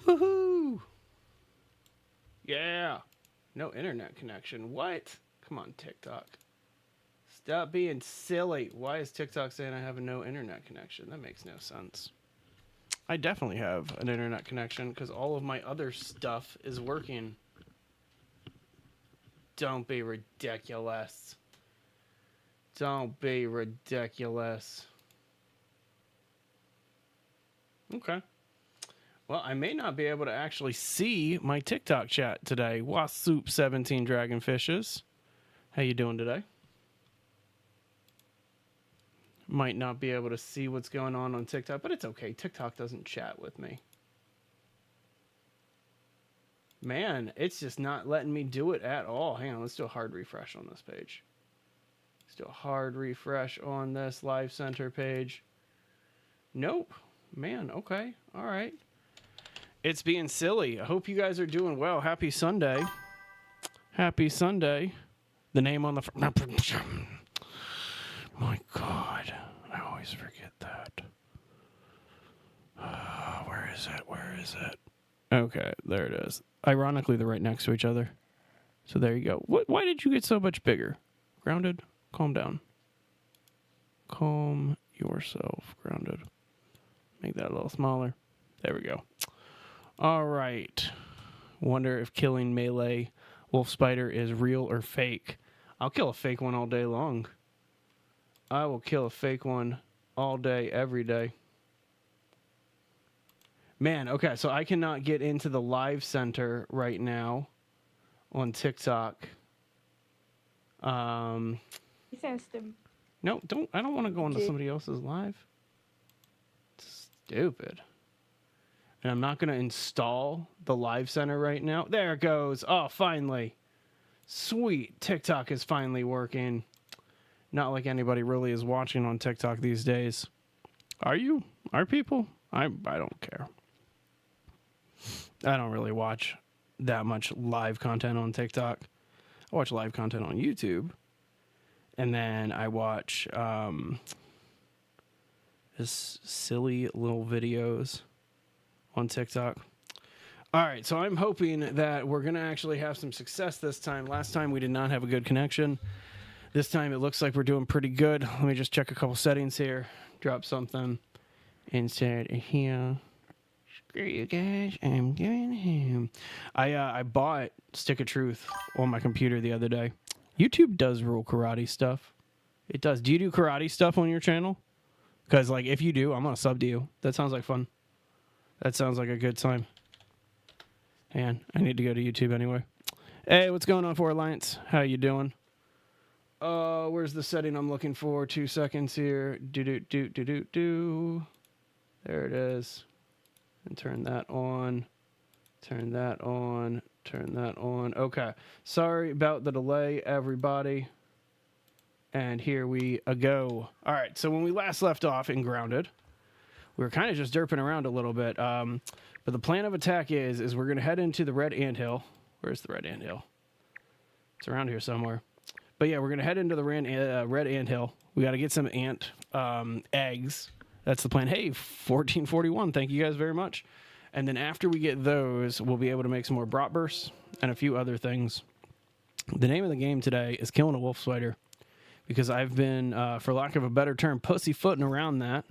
Woohoo! Yeah. No internet connection. What? Come on, TikTok. Stop being silly. Why is TikTok saying I have a no internet connection? That makes no sense. I definitely have an internet connection because all of my other stuff is working. Don't be ridiculous. Don't be ridiculous. Okay. Well, I may not be able to actually see my TikTok chat today. Wasoup17 Dragonfishes. How you doing today? Might not be able to see what's going on TikTok, but it's okay. TikTok doesn't chat with me. Man, it's just not letting me do it at all. Hang on, let's do a hard refresh on this page. Let's do a hard refresh on this Live Center page. Nope. Man, okay. All right. It's being silly. I hope you guys are doing well. Happy Sunday. Happy Sunday. The name on the my God, I always forget that. Where is it? Where is it? Okay, there it is. Ironically, they're right next to each other. So there you go. Why did you get so much bigger? Grounded? Calm down. Calm yourself, Grounded. Make that a little smaller. There we go. All right. Wonder if killing melee wolf spider is real or fake. I'll kill a fake one all day long. I will kill a fake one all day, every day. Man, okay, so I cannot get into the Live Center right now on TikTok. He's asked him. No, I don't want to go into somebody else's live. It's stupid. And I'm not going to install the Live Center right now. There it goes. Oh, finally. Sweet. TikTok is finally working. Not like anybody really is watching on TikTok these days. Are you? Are people? I don't care. I don't really watch that much live content on TikTok. I watch live content on YouTube. And then I watch just silly little videos on TikTok. All right, so I'm hoping that we're going to actually have some success this time. Last time we did not have a good connection. This time it looks like we're doing pretty good. Let me just check a couple settings here. Drop something inside here. Screw you guys, I'm going home. I bought Stick of Truth on my computer the other day. YouTube does rule karate stuff. It does. Do you do karate stuff on your channel? Because, like, if you do, I'm going to sub to you. That sounds like fun. That sounds like a good time. Man, I need to go to YouTube anyway. Hey, what's going on, For Alliance? How you doing? Where's the setting I'm looking for? 2 seconds here. Do. There it is. And turn that on. Turn that on. Turn that on. Okay. Sorry about the delay, everybody. And here we go. All right. So when we last left off in Grounded, we were kind of just derping around a little bit. But the plan of attack is we're going to head into the Red Anthill. Where's the Red Anthill? It's around here somewhere. But yeah, we're going to head into the Red Anthill. We got to get some ant eggs. That's the plan. Hey, 1441. Thank you guys very much. And then after we get those, we'll be able to make some more Bratbursts and a few other things. The name of the game today is Killing a Wolf Spider. Because I've been, for lack of a better term, pussyfooting around that.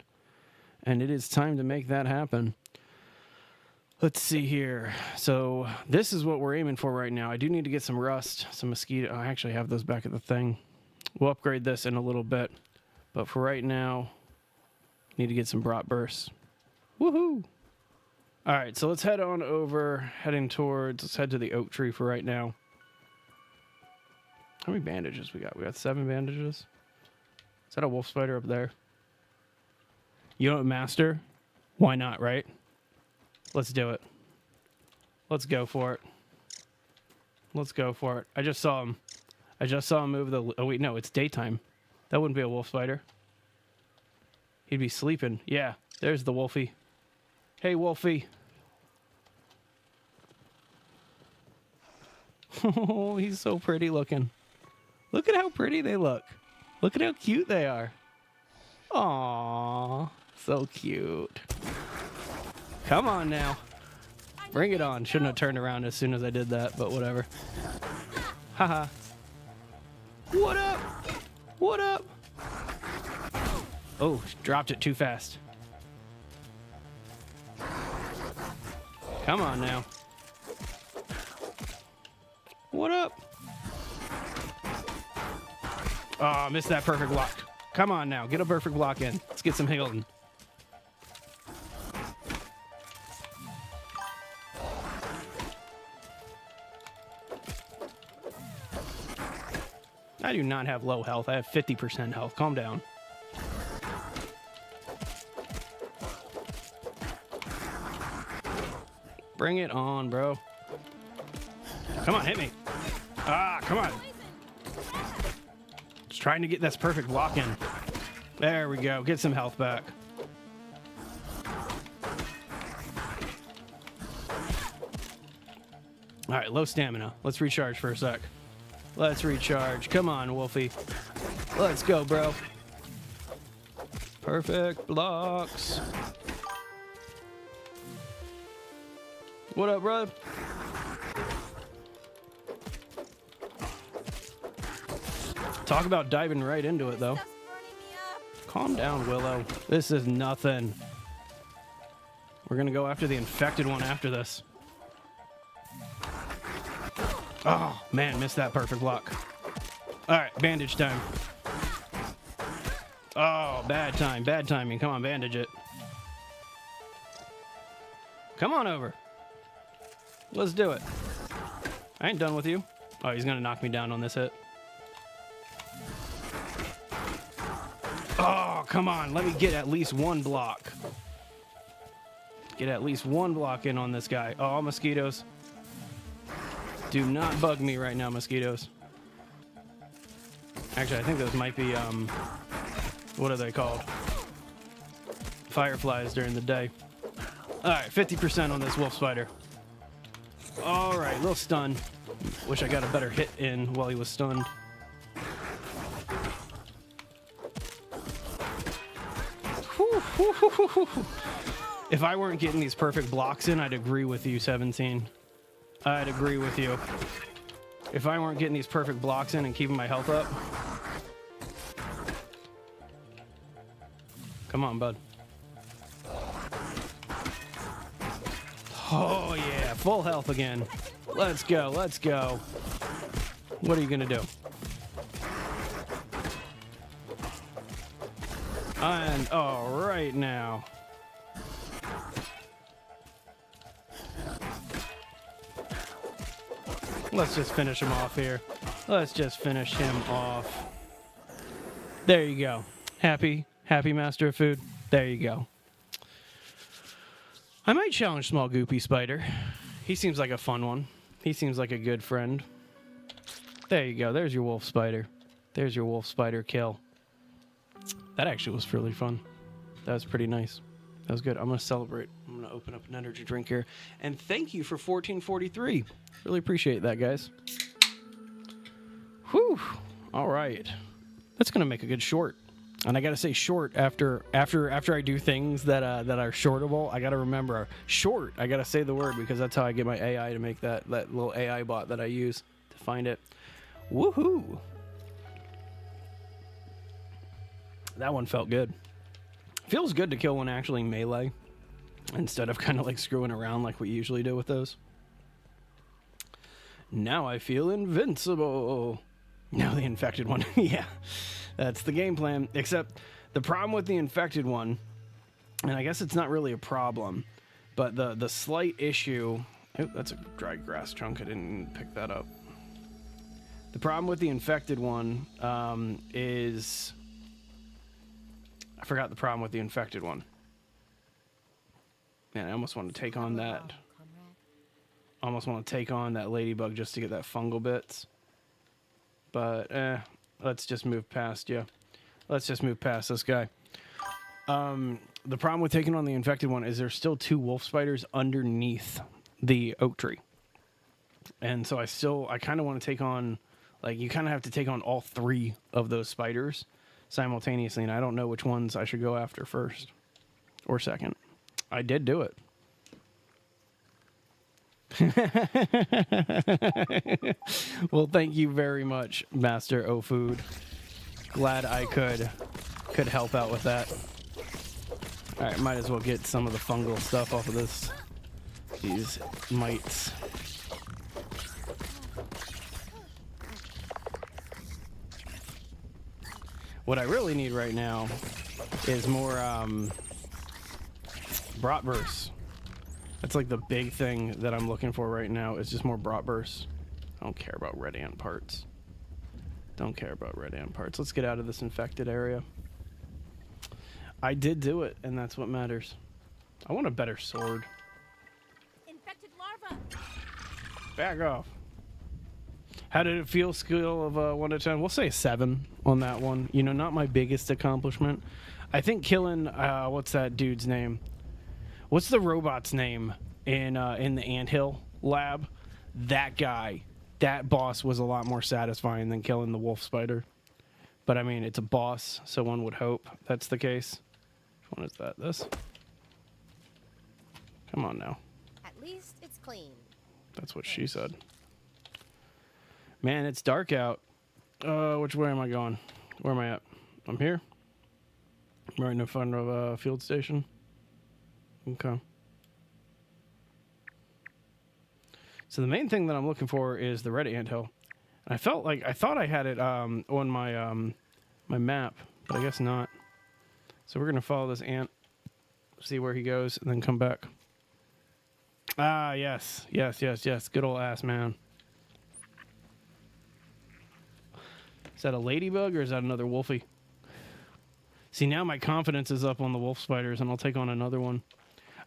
And it is time to make that happen. Let's see here. So this is what we're aiming for right now. I do need to get some rust, some mosquito. I actually have those back at the thing. We'll upgrade this in a little bit. But for right now, need to get some Bratbursts. Woohoo! All right, so let's head on over, let's head to the oak tree for right now. How many bandages we got? We got 7 bandages. Is that a wolf spider up there? You know what, Master? Why not, right? Let's do it. Let's go for it. Let's go for it. I just saw him. Move the... Oh, wait, no, it's daytime. That wouldn't be a wolf spider. He'd be sleeping. Yeah, there's the wolfie. Hey, wolfie. Oh, he's so pretty looking. Look at how pretty they look. Look at how cute they are. Aww, so cute. Come on now. Bring it on. Shouldn't have turned around as soon as I did that, but whatever. Haha. What up? What up? Oh, dropped it too fast. Come on now. What up? Oh, missed that perfect block. Come on now. Get a perfect block in. Let's get some healing. I do not have low health. I have 50% health. Calm down. Bring it on, bro. Come on, hit me. Ah, come on. Just trying to get this perfect block in. There we go. Get some health back. All right, low stamina. Let's recharge for a sec. Let's recharge. Come on, Wolfie. Let's go, bro. Perfect blocks. What up, bro? Talk about diving right into it, though. Calm down, Willow. This is nothing. We're going to go after the infected one after this. Oh, man, missed that perfect block. All right, bandage time. Oh, bad time, bad timing. Come on, bandage it. Come on over. Let's do it. I ain't done with you. Oh, he's going to knock me down on this hit. Oh, come on. Let me get at least one block. Get at least one block in on this guy. Oh, mosquitoes. Do not bug me right now, mosquitoes. Actually, I think those might be, what are they called? Fireflies during the day. All right, 50% on this wolf spider. All right, little stun. Wish I got a better hit in while he was stunned. If I weren't getting these perfect blocks in, I'd agree with you, 17. I'd agree with you. If I weren't getting these perfect blocks in and keeping my health up. Come on, bud. Oh, yeah. Full health again. Let's go. Let's go. What are you going to do? And all right now. Let's just finish him off here. Let's just finish him off. There you go. Happy master of food. There you go. I might challenge Small Goopy Spider. He seems like a fun one. He seems like a good friend. There you go. There's your wolf spider. There's your wolf spider kill. That actually was really fun. That was pretty nice. That was good. I'm going to celebrate. I'm going to open up an energy drink here. And thank you for 1443. Really appreciate that, guys. Whew. All right. That's going to make a good short. And I got to say short after I do things that are shortable. I got to remember short. I got to say the word because that's how I get my AI to make that little AI bot that I use to find it. Woohoo. That one felt good. Feels good to kill one actually melee instead of kind of like screwing around like we usually do with those. Now I feel invincible. Now the infected one. Yeah, that's the game plan. Except the problem with the infected one, and I guess it's not really a problem, but the slight issue... Oh, that's a dry grass chunk. I didn't pick that up. The problem with the infected one is... I forgot the problem with the infected one. Man, I almost want to take on that. I almost want to take on that ladybug just to get that fungal bits. But, let's just move past you. Let's just move past this guy. The problem with taking on the infected one is there's still 2 wolf spiders underneath the oak tree. And so I kind of want to take on, like, you kind of have to take on all 3 of those spiders simultaneously, and I don't know which ones I should go after first or second. I did do it. Well, thank you very much, Master O Food. Glad I could help out with that. All right, might as well get some of the fungal stuff off of these mites. What I really need right now is more bratwurst. That's like the big thing that I'm looking for right now is just more bratwurst. I don't care about red ant parts. Don't care about red ant parts. Let's get out of this infected area. I did do it, and that's what matters. I want a better sword. Infected larva. Back off. How did it feel? Scale of 1 to 10. We'll say 7 on that one. You know, not my biggest accomplishment. I think killing what's that dude's name? What's the robot's name in the anthill lab? That guy, that boss was a lot more satisfying than killing the wolf spider. But I mean, it's a boss, so one would hope that's the case. Which one is that? This? Come on now. At least it's clean. That's what she said. Man, it's dark out. Which way am I going? Where am I at? I'm here. I'm right in front of a field station. Okay. So the main thing that I'm looking for is the red anthill. And I thought I had it on my my map, but I guess not. So we're gonna follow this ant, see where he goes, and then come back. Ah, yes. Good old ass man. Is that a ladybug or is that another wolfie? See, now my confidence is up on the wolf spiders, and I'll take on another one.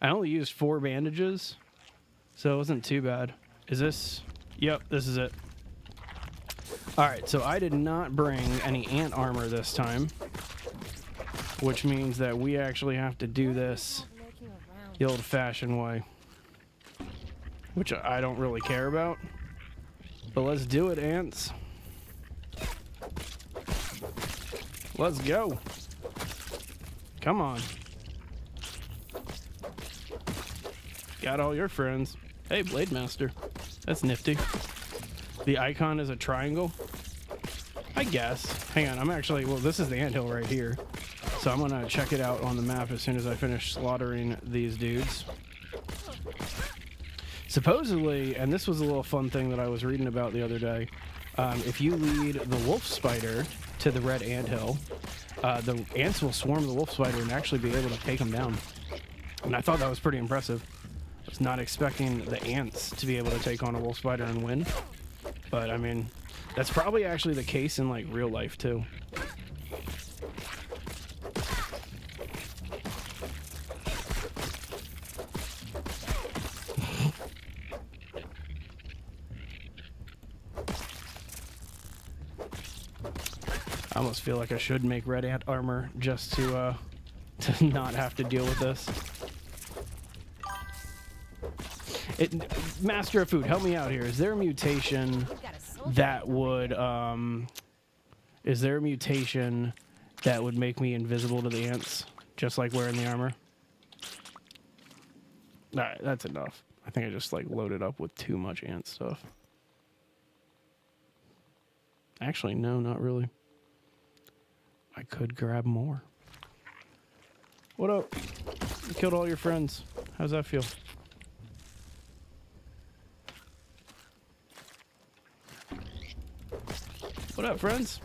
I only used 4 bandages, so it wasn't too bad. Is this? Yep, this is it. All right, so I did not bring any ant armor this time, which means that we actually have to do this the old-fashioned way, which I don't really care about. But let's do it, ants. Let's go. Come on. Got all your friends. Hey, Blade Master. That's nifty. The icon is a triangle? I guess. Hang on, well, this is the anthill right here. So I'm gonna check it out on the map as soon as I finish slaughtering these dudes. Supposedly, and this was a little fun thing that I was reading about the other day, if you lead the wolf spider to the red anthill, the ants will swarm the wolf spider and actually be able to take them down. And I thought that was pretty impressive. I was not expecting the ants to be able to take on a wolf spider and win. But I mean, that's probably actually the case in like real life too. I almost feel like I should make red ant armor just to not have to deal with this. Master of Food, help me out here. Is there a mutation that would is there a mutation that would make me invisible to the ants, just like wearing the armor? All right, that's enough. I think I just like loaded up with too much ant stuff. Actually, no, not really. I could grab more. What up? You killed all your friends. How's that feel? What up, friends?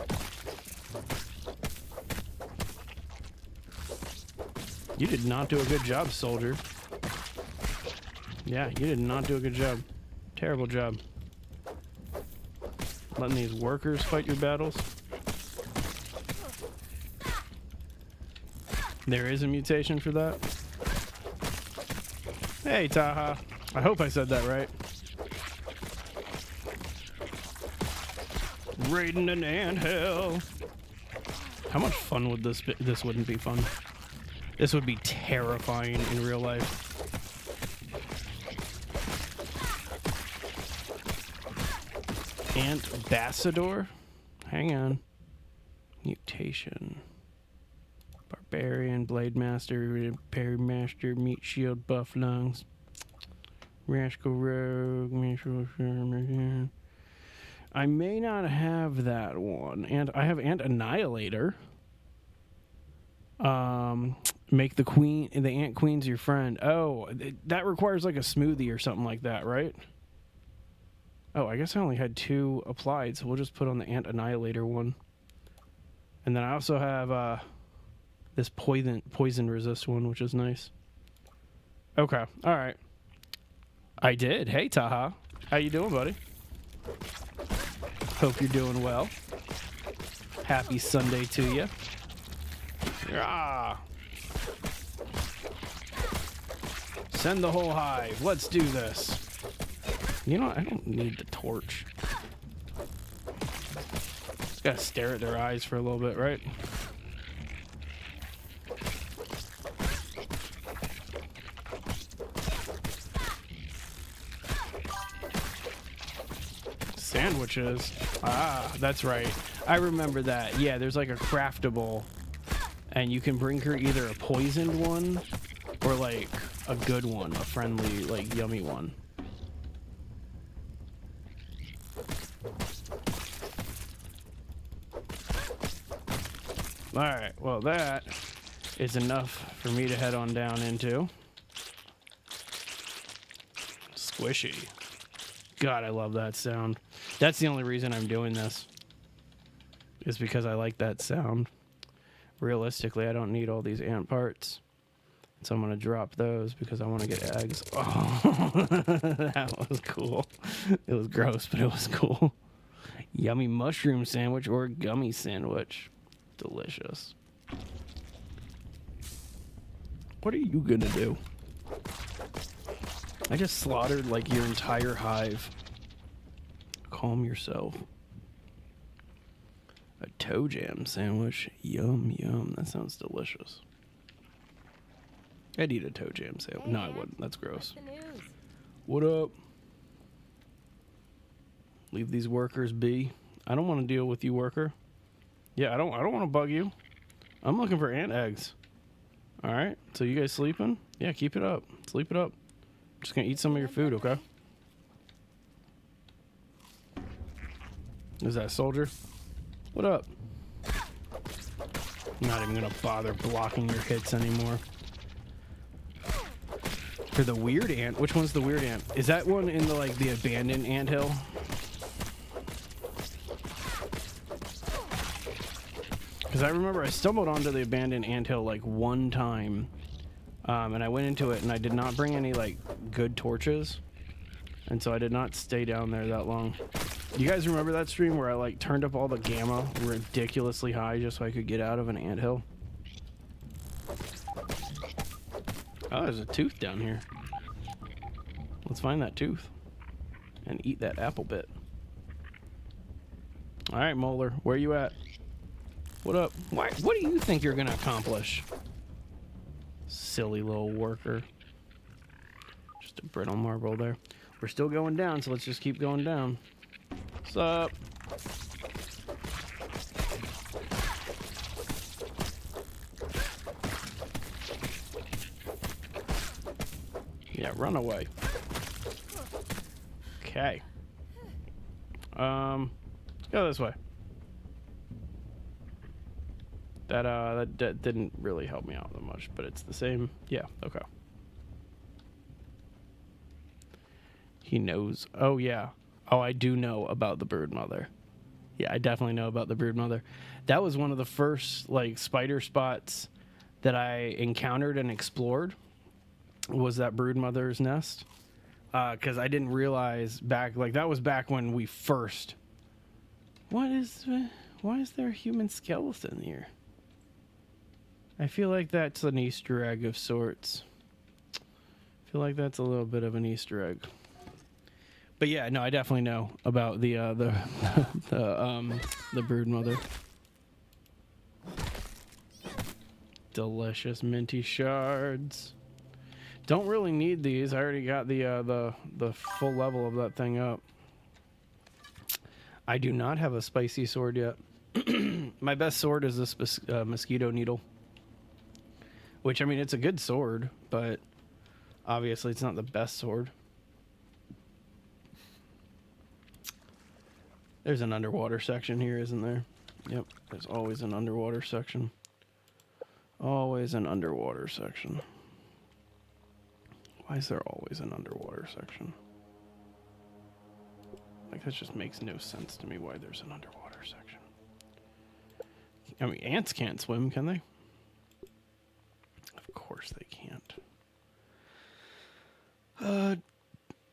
You did not do a good job, soldier. Yeah, you did not do a good job. Terrible job. Letting these workers fight your battles. There is a mutation for that. Hey, Taha. I hope I said that right. Raiding an anthill. How much fun would this be? This wouldn't be fun. This would be terrifying in real life. Ambassador? Hang on. Mutation. Barbarian, Blade Master, Parry Master, Meat Shield, Buff Lungs. Rascal Rogue. I may not have that one. And I have Ant Annihilator. Make the ant queen's your friend. Oh, that requires like a smoothie or something like that, right? Oh, I guess I only had 2 applied, so we'll just put on the Ant Annihilator one. And then I also have this poison resist one, which is nice. Okay, all right. I did. Hey, Taha. How you doing, buddy? Hope you're doing well. Happy Sunday to you. Ah. Send the whole hive. Let's do this. You know, I don't need the torch. Just gotta stare at their eyes for a little bit, right? Sandwiches. Ah, that's right. I remember that. Yeah, there's like a craftable, and you can bring her either a poisoned one or like a good one, a friendly, like yummy one. All right, well that is enough for me to head on down into. Squishy. God, I love that sound. That's the only reason I'm doing this, is because I like that sound. Realistically, I don't need all these ant parts. So I'm going to drop those because I want to get eggs. Oh, that was cool. It was gross, but it was cool. Yummy mushroom sandwich or gummy sandwich. Delicious. What are you going to do? I just slaughtered like your entire hive. Calm yourself. A toe jam sandwich. Yum, yum. That sounds delicious. I'd eat a toe jam sandwich. No, I wouldn't. That's gross. What's the news? What up? Leave these workers be. I don't want to deal with you, worker. Yeah, I don't want to bug you. I'm looking for ant eggs. All right. So you guys sleeping? Yeah, keep it up. Sleep it up. I'm just gonna eat some of your food, okay? Is that a soldier? What up? I'm not even gonna bother blocking your hits anymore. For the weird ant, which one's the weird ant? Is that one in the like the abandoned anthill? Because I remember I stumbled onto the abandoned anthill like one time, and I went into it and I did not bring any like good torches, and so I did not stay down there that long. You guys remember that stream where I like turned up all the gamma ridiculously high just so I could get out of an anthill? Oh, there's a tooth down here. Let's find that tooth and eat that apple bit. All right, Molar, where you at? What up? What do you think you're gonna accomplish? Silly little worker. Just a brittle marble there. We're still going down, so let's just keep going down. What's up? Yeah, run away. Okay. Let's go this way. That didn't really help me out that much, but it's the same. Yeah, okay. He knows. Oh, yeah. Oh, I do know about the brood mother. Yeah, I definitely know about the brood mother. That was one of the first, like, spider spots that I encountered and explored, was that brood mother's nest. Because I didn't realize that was back when we first... Why is there a human skeleton here? I feel like that's an Easter egg of sorts. I feel like that's a little bit of an Easter egg. But yeah, no, I definitely know about the brood mother. Delicious minty shards. Don't really need these. I already got the full level of that thing up. I do not have a spicy sword yet. My best sword is this mosquito needle. Which, I mean, it's a good sword, but obviously it's not the best sword. There's an underwater section here, isn't there? Yep, there's always an underwater section. Always an underwater section. Why is there always an underwater section? Like, that just makes no sense to me why there's an underwater section. I mean, ants can't swim, can they? Of course they can't.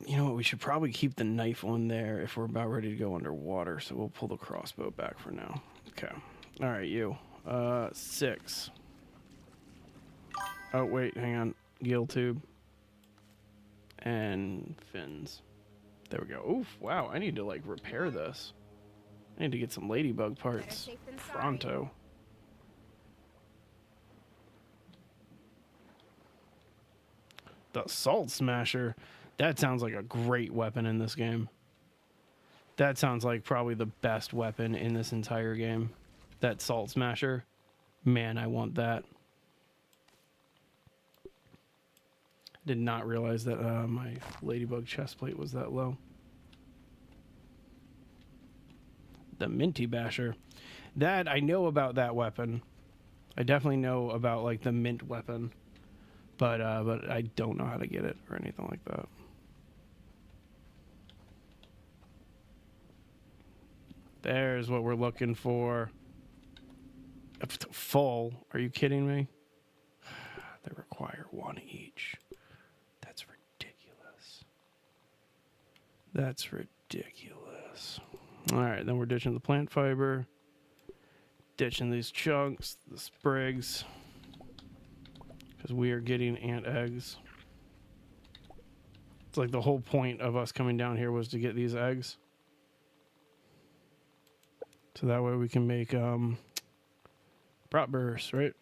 You know what? We should probably keep the knife on there if we're about ready to go underwater. So we'll pull the crossbow back for now. Okay. All right, you. 6. Oh, wait, hang on. Gill tube. And fins. There we go. Oof, wow. I need to, like, repair this. I need to get some ladybug parts. safe than sorry. Pronto. The Salt Smasher. That sounds like a great weapon in this game. That sounds like probably the best weapon in this entire game. That Salt Smasher. Man, I want that. Did not realize that my ladybug chest plate was that low. The Minty Basher. That, I know about that weapon. I definitely know about, like, the mint weapon. But I don't know how to get it or anything like that. There's what we're looking for. Full. Are you kidding me? They require 1 each. That's ridiculous. That's ridiculous. All right, then we're ditching the plant fiber. Ditching these chunks, the sprigs. Because we are getting ant eggs. It's like the whole point of us coming down here was to get these eggs. So that way we can make bratwurst, right?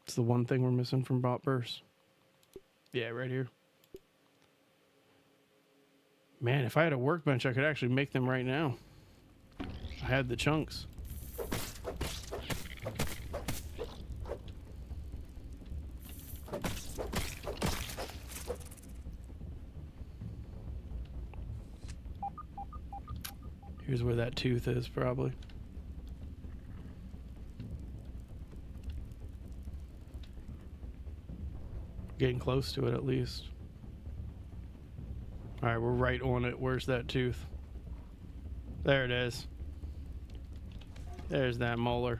It's the one thing we're missing from bratwurst. Yeah, right here. Man, if I had a workbench, I could actually make them right now. I had the chunks. Here's where that tooth is, probably. Getting close to it, at least. All right, we're right on it. Where's that tooth? There it is. There's that molar.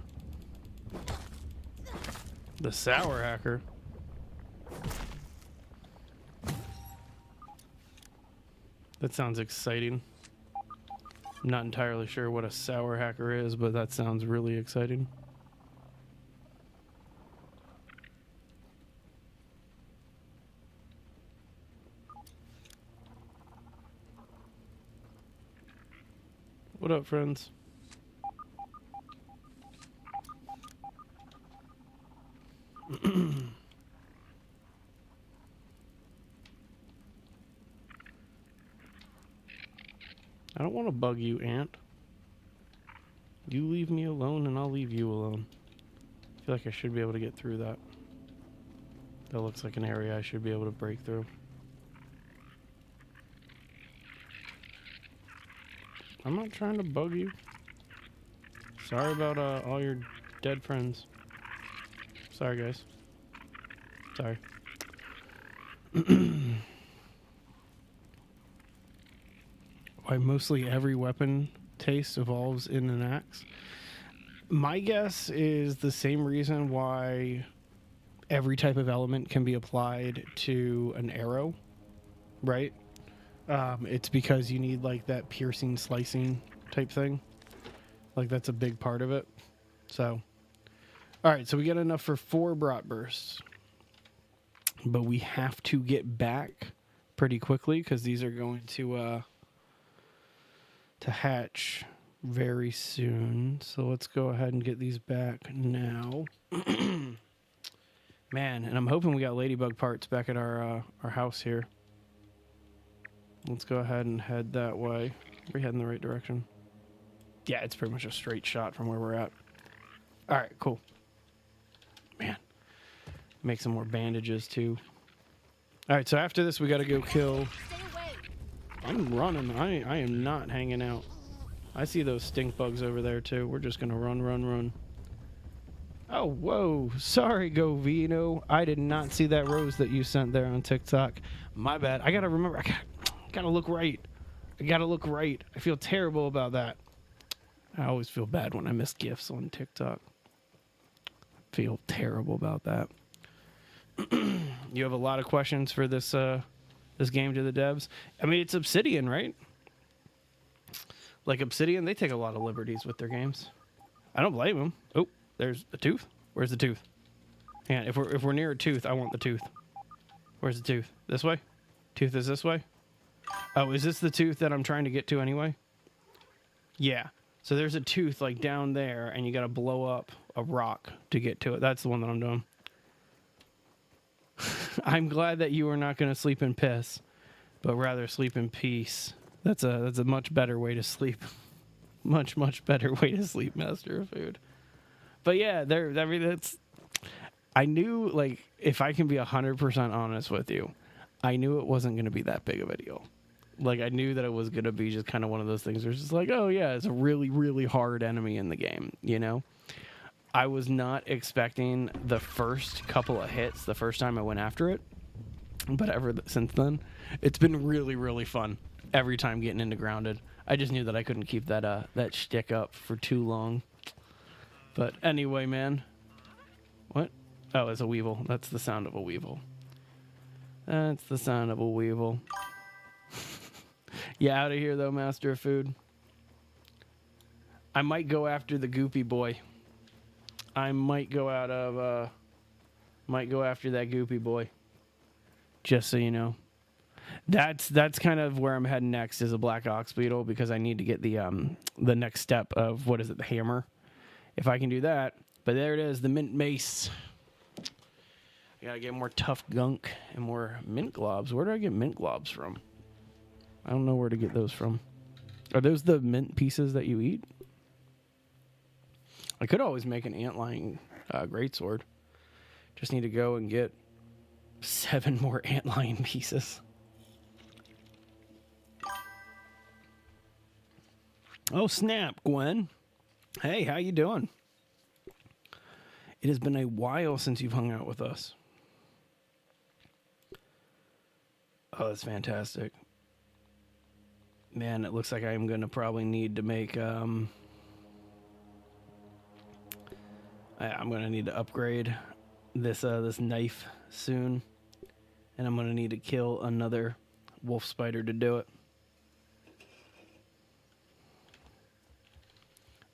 The Sour Hacker. That sounds exciting. I'm not entirely sure what a Sour Hacker is, but that sounds really exciting. What up, friends? I don't want to bug you, ant. You leave me alone and I'll leave you alone. I feel like I should be able to get through that. That looks like an area I should be able to break through. I'm not trying to bug you. Sorry about all your dead friends. Sorry, guys. Sorry. Why mostly every weapon taste evolves in an axe? My guess is the same reason why every type of element can be applied to an arrow, right? It's because you need like that piercing, slicing type thing. Like that's a big part of it. So, all right, so we got enough for 4 bratwursts, but we have to get back pretty quickly because these are going to hatch very soon. So let's go ahead and get these back now. Man, and I'm hoping we got ladybug parts back at our house here. Let's go ahead and head that way. Are we heading the right direction? Yeah, it's pretty much a straight shot from where we're at. All right, cool. Man, make some more bandages too. All right, so after this, we got to go kill. Stay away. I'm running. I am not hanging out. I see those stink bugs over there too. We're just gonna run, run, run. Oh, whoa. Sorry, Govino. I did not see that rose that you sent there on TikTok. My bad. I gotta remember. I gotta look right. I gotta look right. I feel terrible about that. I always feel bad when I miss gifts on TikTok. Feel terrible about that. You have a lot of questions for this this game to the devs. I mean, it's Obsidian, right? Like Obsidian, they take a lot of liberties with their games. I don't blame them. Oh, there's a tooth. Where's the tooth? And if we're near a tooth, I want the tooth. Where's the tooth? This way? Tooth is this way? Oh, is this the tooth that I'm trying to get to anyway? Yeah. So there's a tooth like down there, and you got to blow up a rock to get to it. That's the one that I'm doing. I'm glad that you are not going to sleep in piss, but rather sleep in peace. That's a much better way to sleep. Much better way to sleep, Master of Food. But yeah, I knew, like, if I can be 100% honest with you, I knew it wasn't going to be that big of a deal. Like, I knew that it was going to be just kind of one of those things where it's just like, oh yeah, it's a really, really hard enemy in the game, you know? I was not expecting the first couple of hits the first time I went after it. But ever since then, it's been really, really fun every time getting into Grounded. I just knew that I couldn't keep that shtick up for too long. But anyway, man. What? Oh, it's a weevil. That's the sound of a weevil. That's the sound of a weevil. Yeah, out of here, though, Master of Food. I might go after the Goopy boy. I might go after that Goopy boy. Just so you know. That's kind of where I'm heading next, is a Black Ox Beetle, because I need to get the next step of, what is it, the hammer. If I can do that. But there it is, the mint mace. I gotta get more tough gunk and more mint globs. Where do I get mint globs from? I don't know where to get those from. Are those the mint pieces that you eat? I could always make an antlion greatsword. Just need to go and get 7 more antlion pieces. Oh snap, Gwen. Hey, how you doing? It has been a while since you've hung out with us. Oh, that's fantastic. Man, it looks like I'm going to probably need to make... I'm going to need to upgrade this this knife soon. And I'm going to need to kill another wolf spider to do it.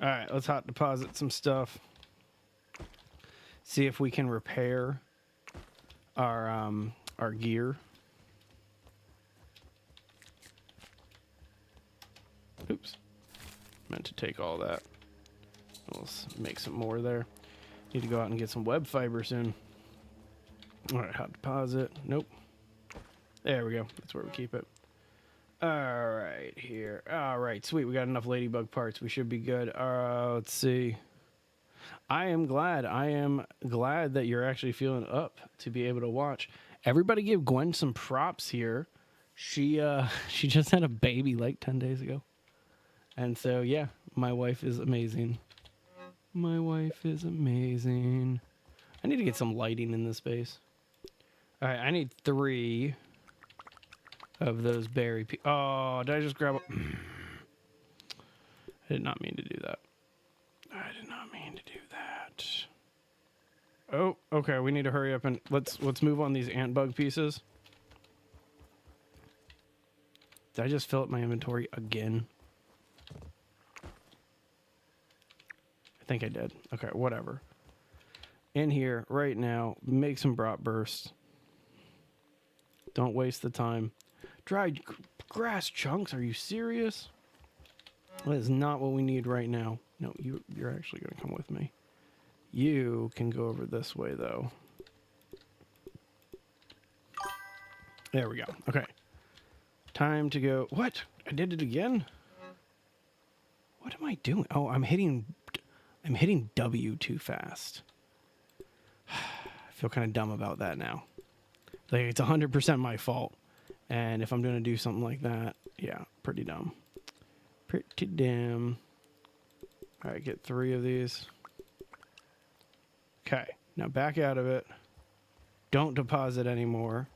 Alright, let's hot deposit some stuff. See if we can repair our gear. Oops. Meant to take all that. Let's make some more there. Need to go out and get some web fiber soon. Alright, hot deposit. Nope. There we go. That's where we keep it. Alright, here. Alright, sweet. We got enough ladybug parts. We should be good. Let's see. I am glad that you're actually feeling up to be able to watch. Everybody give Gwen some props here. She just had a baby like 10 days ago. And so, yeah, my wife is amazing. My wife is amazing. I need to get some lighting in this space. All right, I need 3 of those berry oh, did I just grab a... I did not mean to do that. I did not mean to do that. Oh, okay, we need to hurry up and let's move on these ant bug pieces. Did I just fill up my inventory again? I think I did. Okay, whatever. In here, right now, make some bratwurst. Don't waste the time. Dried grass chunks, are you serious? That is not what we need right now. No, you're actually going to come with me. You can go over this way, though. There we go. Okay. Time to go. What? I did it again? What am I doing? Oh, I'm hitting W too fast. I feel kind of dumb about that now. Like, it's 100% my fault. And if I'm going to do something like that, yeah, pretty dumb. Pretty damn. All right, get 3 of these. Okay, now back out of it. Don't deposit anymore,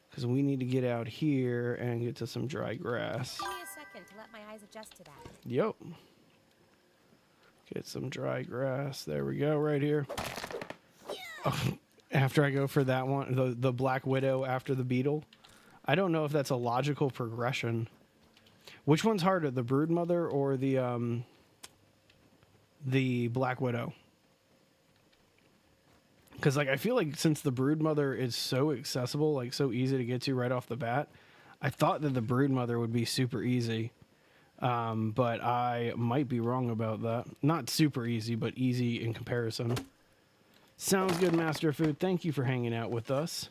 because we need to get out here and get to some dry grass. Give me a second to let my eyes adjust to that. Yep. Get some dry grass. There we go, right here. Oh, after I go for that one, the Black Widow after the beetle. I don't know if that's a logical progression. Which one's harder, the Broodmother or the Black Widow? Because like I feel like since the Broodmother is so accessible, like so easy to get to right off the bat, I thought that the Broodmother would be super easy. But I might be wrong about that. Not super easy, but easy in comparison. Sounds good, Master Food. Thank you for hanging out with us.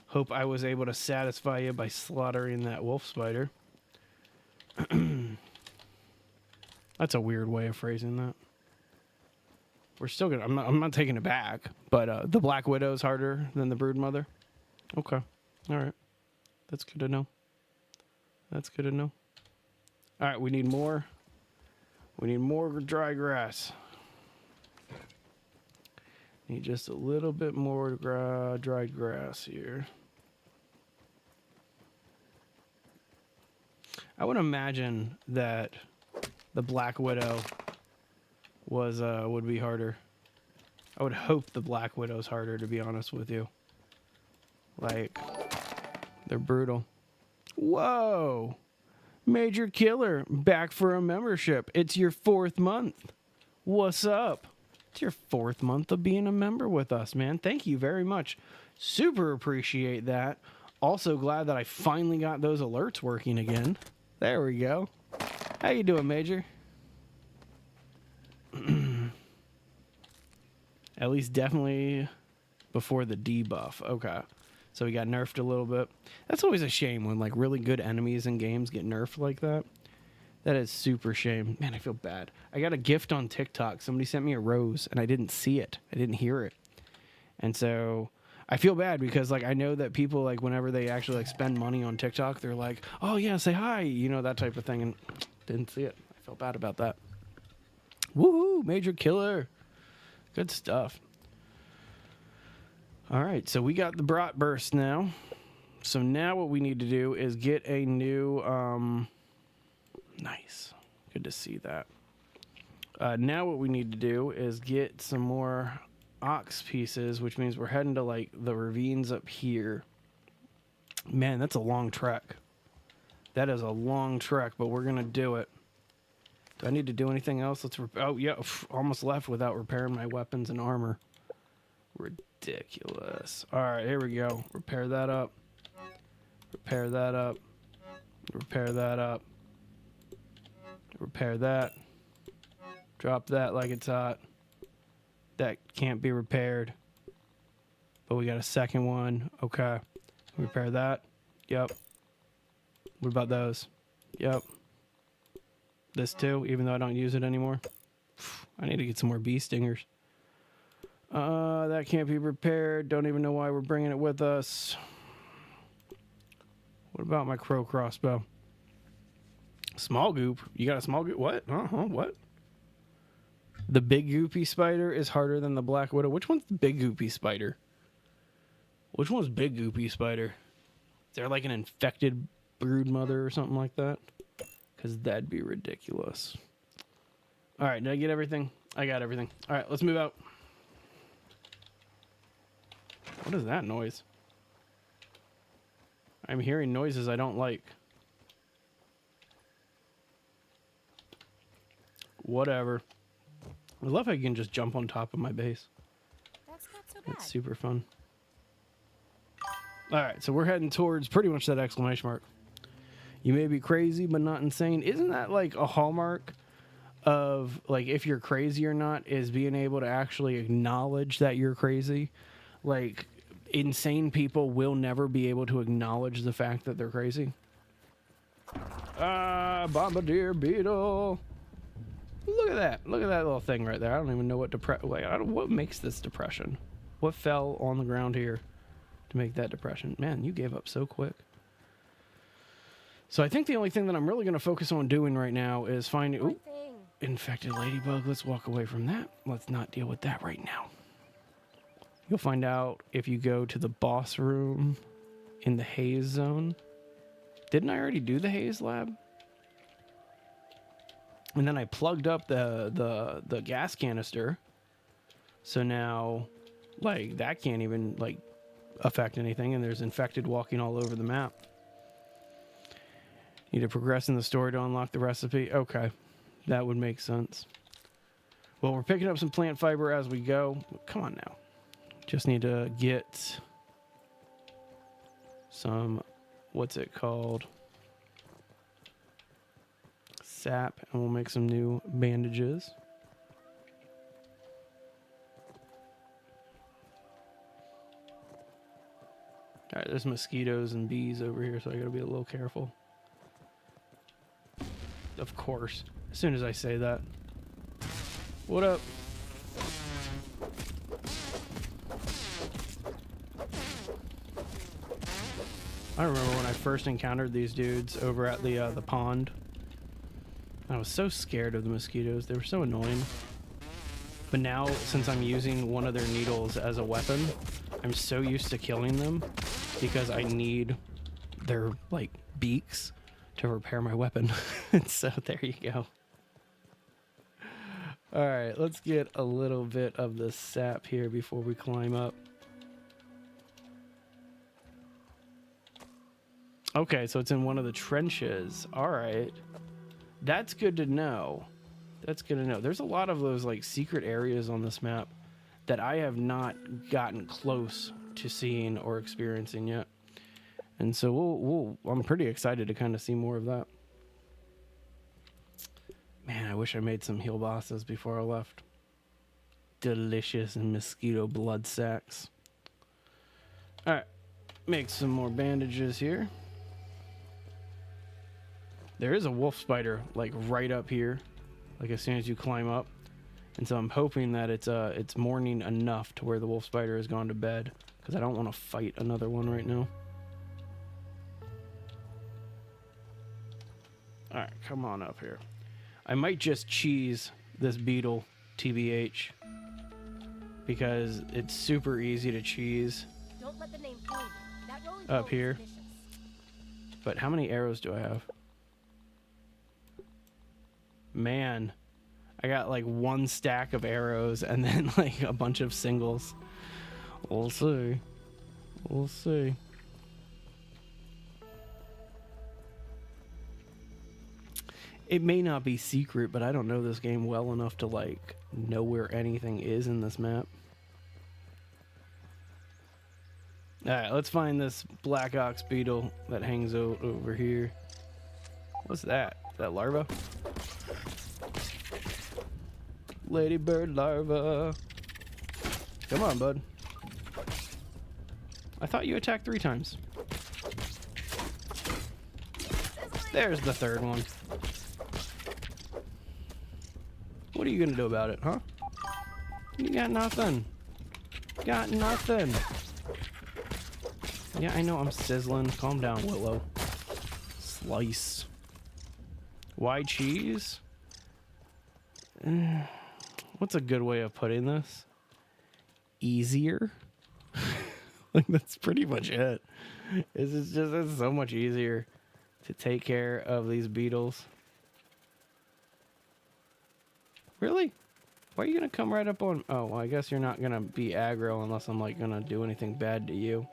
Hope I was able to satisfy you by slaughtering that wolf spider. That's a weird way of phrasing that. We're still gonna. I'm not taking it back, but the Black Widow is harder than the Broodmother. Okay, all right, that's good to know. That's good to know. All right, we need more. We need more dry grass. Need just a little bit more dry grass here. I would imagine that the Black Widow was would be harder. I would hope the Black Widow's harder, to be honest with you. Like, they're brutal. Whoa! Major Killer, back for a membership. It's your 4th month. What's up? It's your 4th month of being a member with us, man. Thank you very much. Super appreciate that. Also glad that I finally got those alerts working again. There we go. How you doing, Major? At least definitely before the debuff. Okay. So we got nerfed a little bit. That's always a shame when like really good enemies in games get nerfed like that. That is super shame. Man, I feel bad. I got a gift on TikTok. Somebody sent me a rose and I didn't see it. I didn't hear it. And so I feel bad because like I know that people like whenever they actually like spend money on TikTok, they're like, "Oh yeah, say hi," you know, that type of thing, and didn't see it. I felt bad about that. Woohoo, Major Killer. Good stuff. All right, so we got the Brat Burst now. So now what we need to do is get a new nice. Good to see that. Now what we need to do is get some more ox pieces, which means we're heading to like the ravines up here. Man, that's a long trek. That is a long trek, but we're gonna do it. Do I need to do anything else? Oh yeah, almost left without repairing my weapons and armor. Ridiculous. All right, here we go. Repair that up. Repair that up. Repair that up. Repair that. Drop that like it's hot. That can't be repaired. But we got a second one. Okay. Repair that. Yep. What about those? Yep. This too, even though I don't use it anymore. I need to get some more bee stingers. That can't be repaired. Don't even know why we're bringing it with us. What about my crow crossbow? Small goop. You got a small goop? What? What? The big goopy spider is harder than the Black Widow. Which one's the big goopy spider? Which one's big goopy spider? Is there like an infected broodmother or something like that? Because that'd be ridiculous. All right, did I get everything? I got everything. All right, let's move out. What is that noise? I'm hearing noises I don't like. Whatever. I love how you can just jump on top of my base. That's not so bad. That's super fun. All right, so we're heading towards pretty much that exclamation mark. You may be crazy, but not insane. Isn't that like a hallmark of like if you're crazy or not, is being able to actually acknowledge that you're crazy? Like insane people will never be able to acknowledge the fact that they're crazy. Bombardier beetle. Look at that. Look at that little thing right there. I don't even know what what makes this depression? What fell on the ground here to make that depression? Man, you gave up so quick. So I think the only thing that I'm really going to focus on doing right now is finding... One Ooh, thing. infected ladybug. Let's walk away from that. Let's not deal with that right now. You'll find out if you go to the boss room in the haze zone. Didn't I already do the haze lab? And then I plugged up the gas canister. So now, like, that can't even, like, affect anything. And there's infected walking all over the map. Need to progress in the story to unlock the recipe. Okay, that would make sense. Well, we're picking up some plant fiber as we go. Come on now. Just need to get some, what's it called? Sap, and we'll make some new bandages. All right, there's mosquitoes and bees over here, so I gotta be a little careful. Of course, as soon as I say that. What up? I remember when I first encountered these dudes over at the pond. I was so scared of the mosquitoes. They were so annoying. But now, since I'm using one of their needles as a weapon, I'm so used to killing them because I need their, like, beaks to repair my weapon. So there you go. All right, let's get a little bit of the sap here before we climb up. Okay, so it's in one of the trenches. All right. That's good to know. That's good to know. There's a lot of those, like, secret areas on this map that I have not gotten close to seeing or experiencing yet. And so I'm pretty excited to kind of see more of that. Man, I wish I made some heal bosses before I left. Delicious mosquito blood sacks. All right, make some more bandages here. There is a wolf spider, like, right up here, like as soon as you climb up. And so I'm hoping that it's morning enough to where the wolf spider has gone to bed, because I don't want to fight another one right now. All right, come on up here. I might just cheese this beetle, TBH, because it's super easy to cheese. Don't let the name fool you. That rolling Up ball is here. vicious. But how many arrows do I have? Man, I got like one stack of arrows and then like a bunch of singles. We'll see. We'll see. It may not be secret, but I don't know this game well enough to like know where anything is in this map. All right, let's find this black ox beetle that hangs out over here. What's that? Is that larva? Ladybird larva. Come on, bud. I thought you attacked 3 times. There's the third one. What are you gonna do about it, huh? You got nothing. Got nothing. Yeah, I know I'm sizzling. Calm down, Willow. Slice. Why cheese? What's a good way of putting this? Easier? Like, that's pretty much it. It's so much easier to take care of these beetles. Really? Why are you gonna come right up on... Oh, well, I guess you're not gonna be aggro unless I'm, like, gonna do anything bad to you.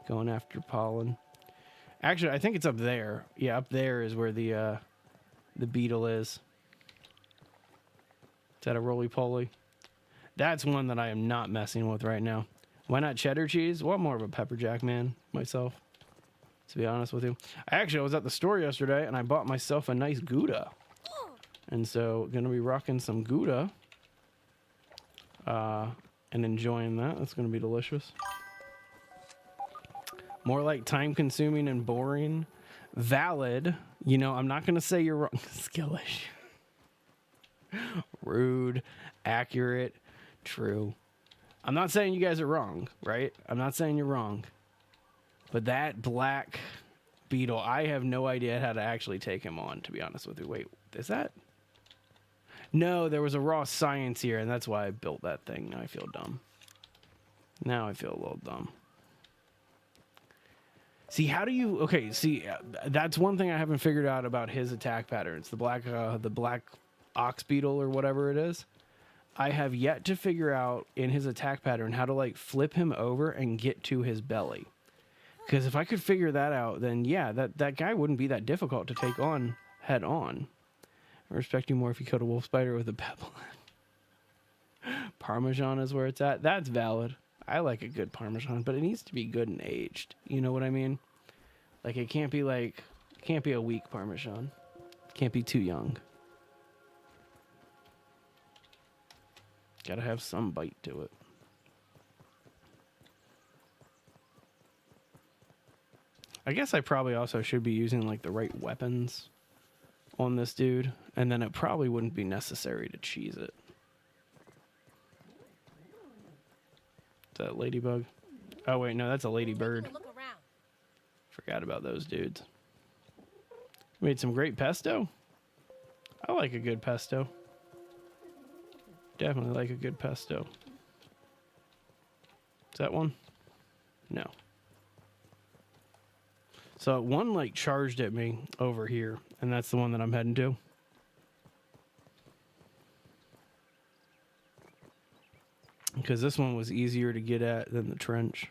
Going after pollen. Actually, I think it's up there. Yeah, up there is where the beetle is. Is that a roly-poly? That's one that I am not messing with right now. Why not cheddar cheese? Well, I'm more of a pepper jack man myself, to be honest with you. I was at the store yesterday and I bought myself a nice Gouda. And so gonna be rocking some Gouda and enjoying that. That's gonna be delicious. More like time consuming and boring. Valid. You know, I'm not gonna say you're wrong. Skillish. Rude. Accurate. True. I'm not saying you guys are wrong, right? I'm not saying you're wrong. But that black beetle. I have no idea how to actually take him on, to be honest with you. Wait, is that? No, there was a raw science here, and that's why I built that thing. Now I feel dumb. Now I feel a little dumb. See, how do you... Okay, see, that's one thing I haven't figured out about his attack patterns. The black ox beetle or whatever it is. I have yet to figure out in his attack pattern how to, like, flip him over and get to his belly. Because if I could figure that out, then yeah, that guy wouldn't be that difficult to take on head on. I respect you more if you killed a wolf spider with a pebble. Parmesan is where it's at. That's valid. I like a good Parmesan, but it needs to be good and aged. You know what I mean? Like, it can't be a weak Parmesan. It can't be too young. Gotta have some bite to it. I guess I probably also should be using, like, the right weapons on this dude, and then it probably wouldn't be necessary to cheese it. Is that a ladybug? Oh wait, no, that's a ladybird. Taking a look around. Forgot about those dudes. Made some great pesto. I like a good pesto. Definitely like a good pesto. Is that one? No. So one like charged at me over here, and that's the one that I'm heading to. Because this one was easier to get at than the trench.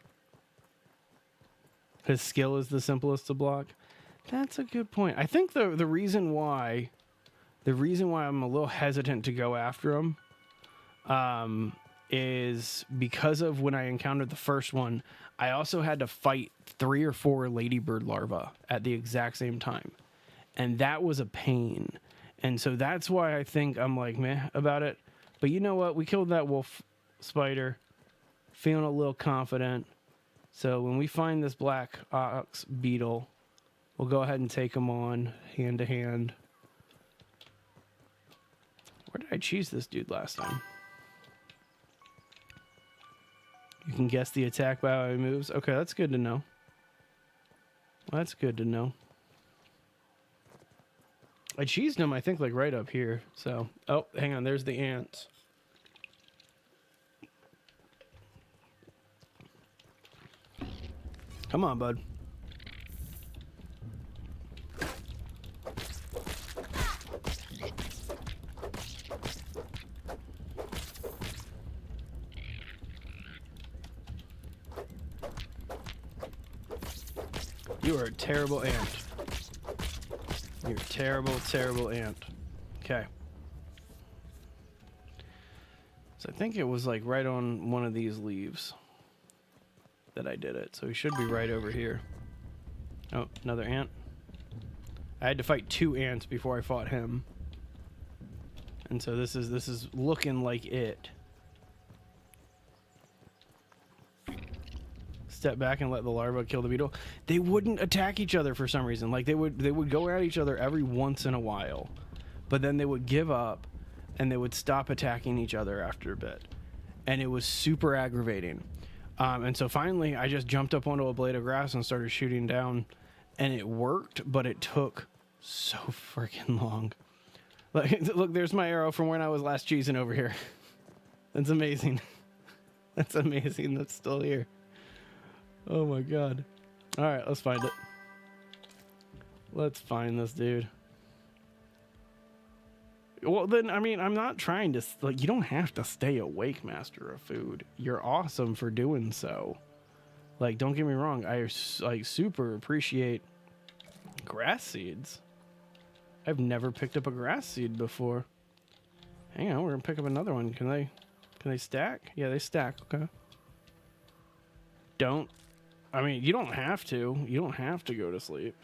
His skill is the simplest to block. That's a good point. I think the reason why I'm a little hesitant to go after him is because of when I encountered the first one, I also had to fight 3 or 4 ladybird larvae at the exact same time. And that was a pain. And so that's why I think I'm like meh about it. But you know what? We killed that wolf spider. Feeling a little confident. So when we find this black ox beetle, we'll go ahead and take him on hand to hand. Where did I cheese this dude last time? You can guess the attack by how he moves. Okay, that's good to know. That's good to know. I cheesed him, I think, like right up here. So, oh, hang on. There's the ants. Come on, bud. You are a terrible ant. You're a terrible, terrible ant. Okay. So I think it was like right on one of these leaves that I did it. So he should be right over here. Oh, another ant. I had to fight 2 ants before I fought him. And so this is looking like it. Step back and let the larva kill the beetle. They wouldn't attack each other for some reason. Like they would go at each other every once in a while, but then they would give up and they would stop attacking each other after a bit, and it was super aggravating. And so finally, I just jumped up onto a blade of grass and started shooting down, and it worked, but it took so freaking long. Like, look, there's my arrow from when I was last cheesing over here. That's amazing. That's amazing. That's still here. Oh my god. Alright, let's find it. Let's find this dude. Well, then, I mean, I'm not trying to... Like, you don't have to stay awake, Master of Food. You're awesome for doing so. Like, don't get me wrong. I, like, super appreciate grass seeds. I've never picked up a grass seed before. Hang on, we're gonna pick up another one. Can they stack? Yeah, they stack. Okay. I mean, you don't have to. You don't have to go to sleep.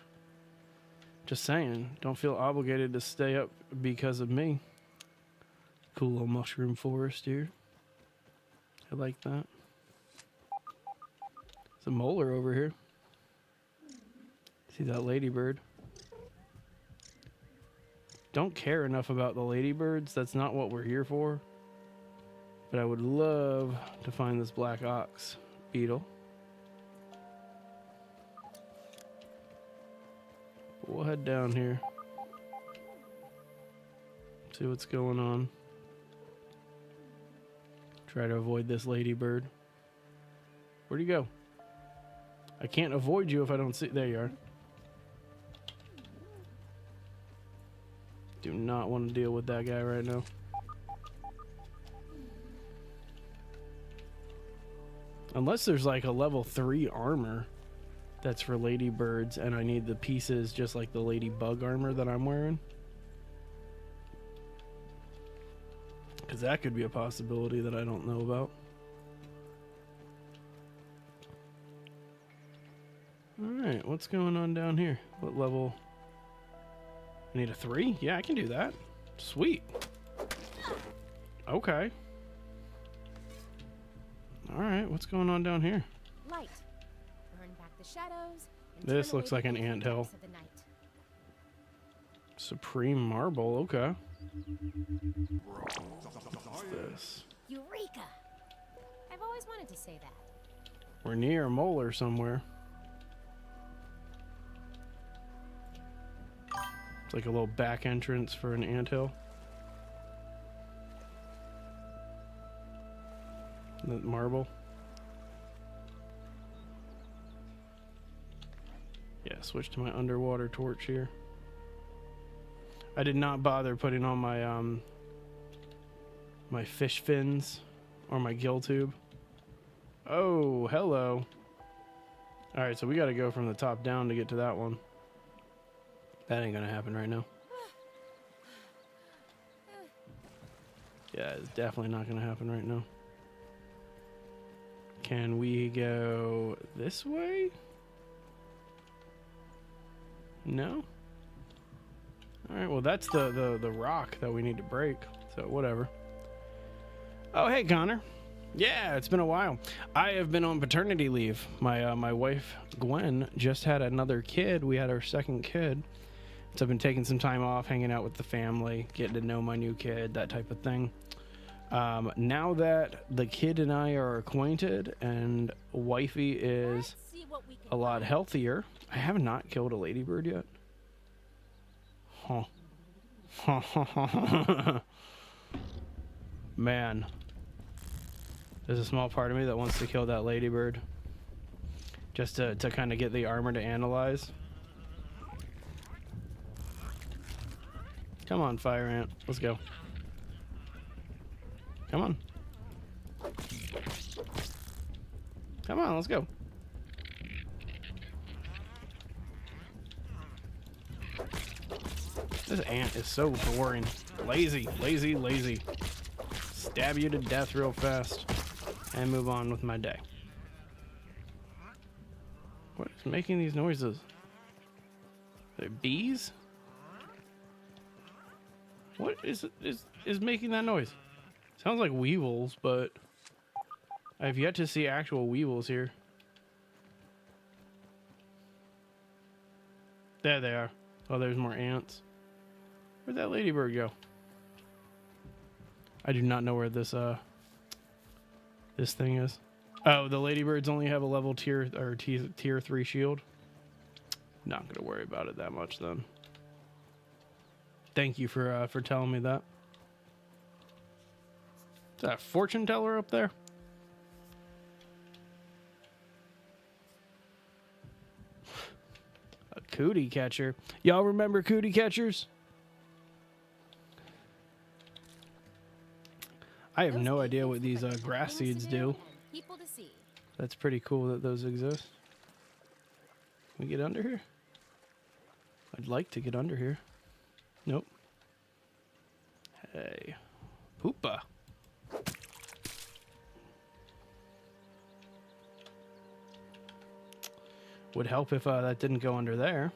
Just saying. Don't feel obligated to stay up because of me. Cool little mushroom forest here. I like that. There's a molar over here. See that ladybird? Don't care enough about the ladybirds. That's not what we're here for. But I would love to find this black ox beetle. We'll head down here. See what's going on. Try to avoid this ladybird. Where'd you go? I can't avoid you if I don't see. There you are. Do not want to deal with that guy right now. Unless there's like a level 3 armor that's for ladybirds and I need the pieces just like the ladybug armor that I'm wearing. Because that could be a possibility that I don't know about. Alright, what's going on down here? What level? I need a 3? Yeah, I can do that. Sweet. Okay. Alright, what's going on down here? Light. Burn back the shadows. And This turn looks away like an the anthill. darkness of the night. Supreme marble, okay. What's this? Eureka! I've always wanted to say that. We're near a molar somewhere. It's like a little back entrance for an anthill. That marble. Yeah, switch to my underwater torch here. I did not bother putting on my my fish fins or my gill tube. Oh, hello. All right, so we got to go from the top down to get to that one. That ain't gonna happen right now. Yeah, it's definitely not gonna happen right now. Can we go this way? No? Alright, well that's the rock that we need to break. So whatever. Oh hey Connor. Yeah, it's been a while. I have been on paternity leave. My wife Gwen just had another kid. We had our second kid. So I've been taking some time off, hanging out with the family, getting to know my new kid, that type of thing. Now that the kid and I are acquainted and wifey is Let's see what we can a lot healthier. I have not killed a ladybird yet. Huh. Man. There's a small part of me that wants to kill that ladybird. Just to kind of get the armor to analyze. Come on, fire ant. Let's go. Come on. Come on, let's go. This ant is so boring. Lazy, lazy, lazy. Stab you to death real fast. And move on with my day. What is making these noises? Are they bees? What is making that noise? Sounds like weevils, but I've yet to see actual weevils here. There they are. Oh, there's more ants. Where'd that ladybird go? I do not know where this thing is. Oh, the ladybirds only have a level tier 3 shield. Not gonna worry about it that much then. Thank you for telling me that. Is that a fortune teller up there? A cootie catcher. Y'all remember cootie catchers? I have no idea what these grass seeds do. People to see. That's pretty cool that those exist. Can we get under here? I'd like to get under here. Nope. Hey. Hoopa. Would help if that didn't go under there.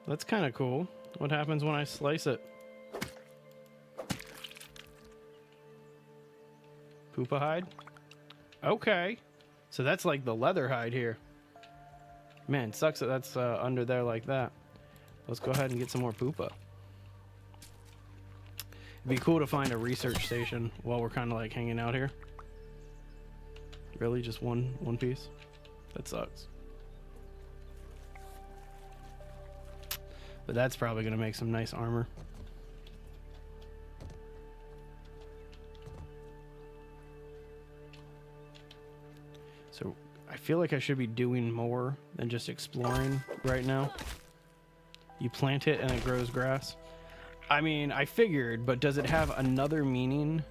That's kind of cool. What happens when I slice it? Poopa hide? Okay. So that's like the leather hide here. Man, sucks that that's under there like that. Let's go ahead and get some more poopa. It'd be cool to find a research station while we're kind of like hanging out here. Really, just one piece? That sucks. But that's probably going to make some nice armor. So I feel like I should be doing more than just exploring right now. You plant it and it grows grass. I mean, I figured, but does it have another meaning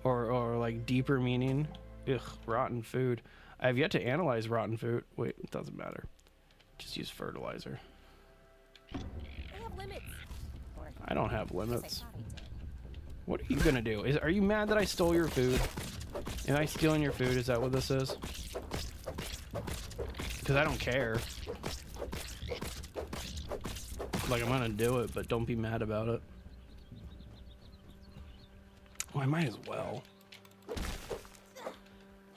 or like deeper meaning? Ugh, rotten food. I have yet to analyze rotten food. Wait, it doesn't matter. Just use fertilizer. I have limits. Or I don't have at least limits. I thought I did. What are you gonna do? Are you mad that I stole your food? Am I stealing your food? Is that what this is? Because I don't care. Like, I'm gonna do it, but don't be mad about it. Well, I might as well.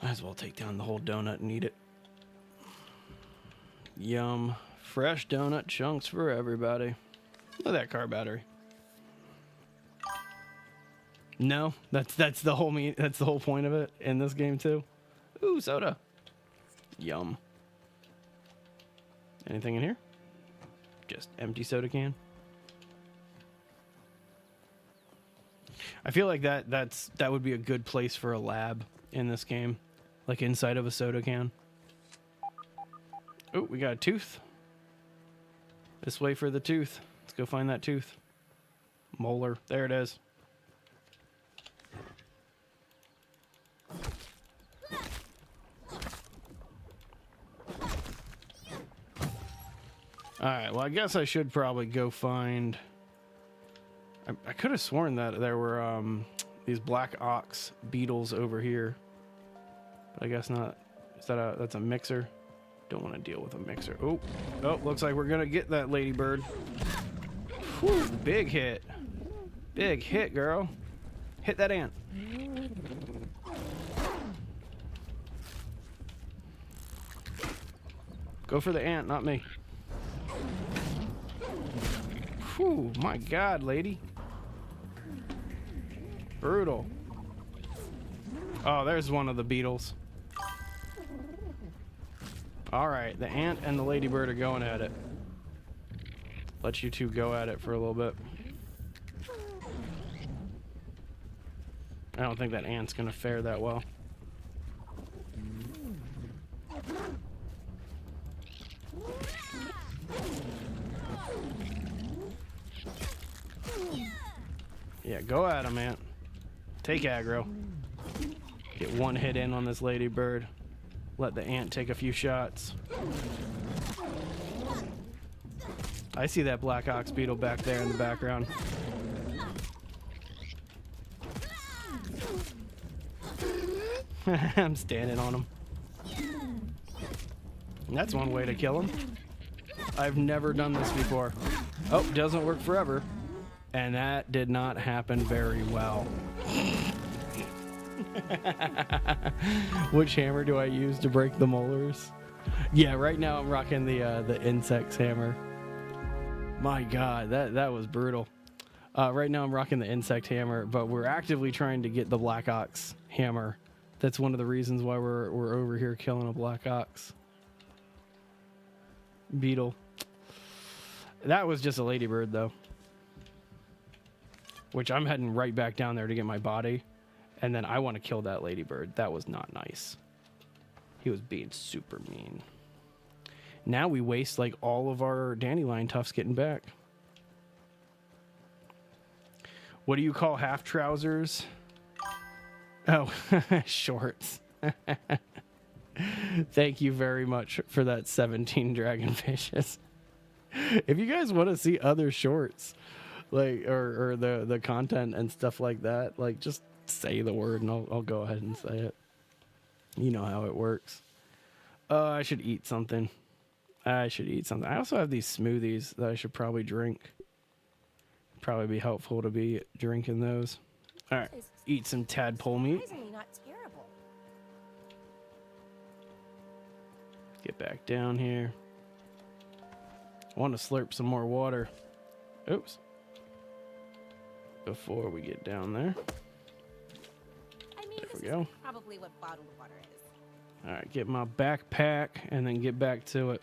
Might as well take down the whole donut and eat it. Yum. Fresh donut chunks for everybody. Look at that car battery. No, that's the whole that's the whole point of it in this game too. Ooh, soda. Yum. Anything in here? Just empty soda can. I feel like that would be a good place for a lab in this game, like inside of a soda can. Oh, we got a tooth. This way for the tooth. Let's go find that tooth. Molar. There it is. Alright, well, I guess I should probably go find... I could have sworn that there were these black ox beetles over here. But I guess not. Is that that's a mixer? Don't want to deal with a mixer. Oh, looks like we're going to get that ladybird. Whew, big hit. Big hit, girl. Hit that ant. Go for the ant, not me. Whew, my God, lady. Brutal. Oh, there's one of the beetles. All right, the ant and the ladybird are going at it. Let you two go at it for a little bit. I don't think that ant's gonna fare that well. Yeah, go at him, ant. Take aggro. Get one hit in on this ladybird. Let the ant take a few shots. I see that black ox beetle back there in the background. I'm standing on him. And that's one way to kill him. I've never done this before. Oh, doesn't work forever. And that did not happen very well. Which hammer do I use to break the molars? Yeah, right now I'm rocking the insects hammer. My God, that was brutal. Right now I'm rocking the insect hammer, but we're actively trying to get the black ox hammer. That's one of the reasons why we're over here killing a black ox beetle. That was just a ladybird though. Which I'm heading right back down there to get my body. And then I want to kill that ladybird. That was not nice. He was being super mean. Now we waste like all of our dandelion tufts getting back. What do you call half trousers? Oh, shorts. Thank you very much for that 17 dragonfishes. If you guys want to see other shorts, like or the content and stuff like that, like just say the word and I'll go ahead and say it. You know how it works. I should eat something. I also have these smoothies that I should probably drink. Probably be helpful to be drinking those. All right, eat some tadpole meat. Surprisingly not terrible. Get back down here. I want to slurp some more water. Oops. Before we get down there. I mean, There this we go. is probably what bottled water is. All right, get my backpack and then get back to it.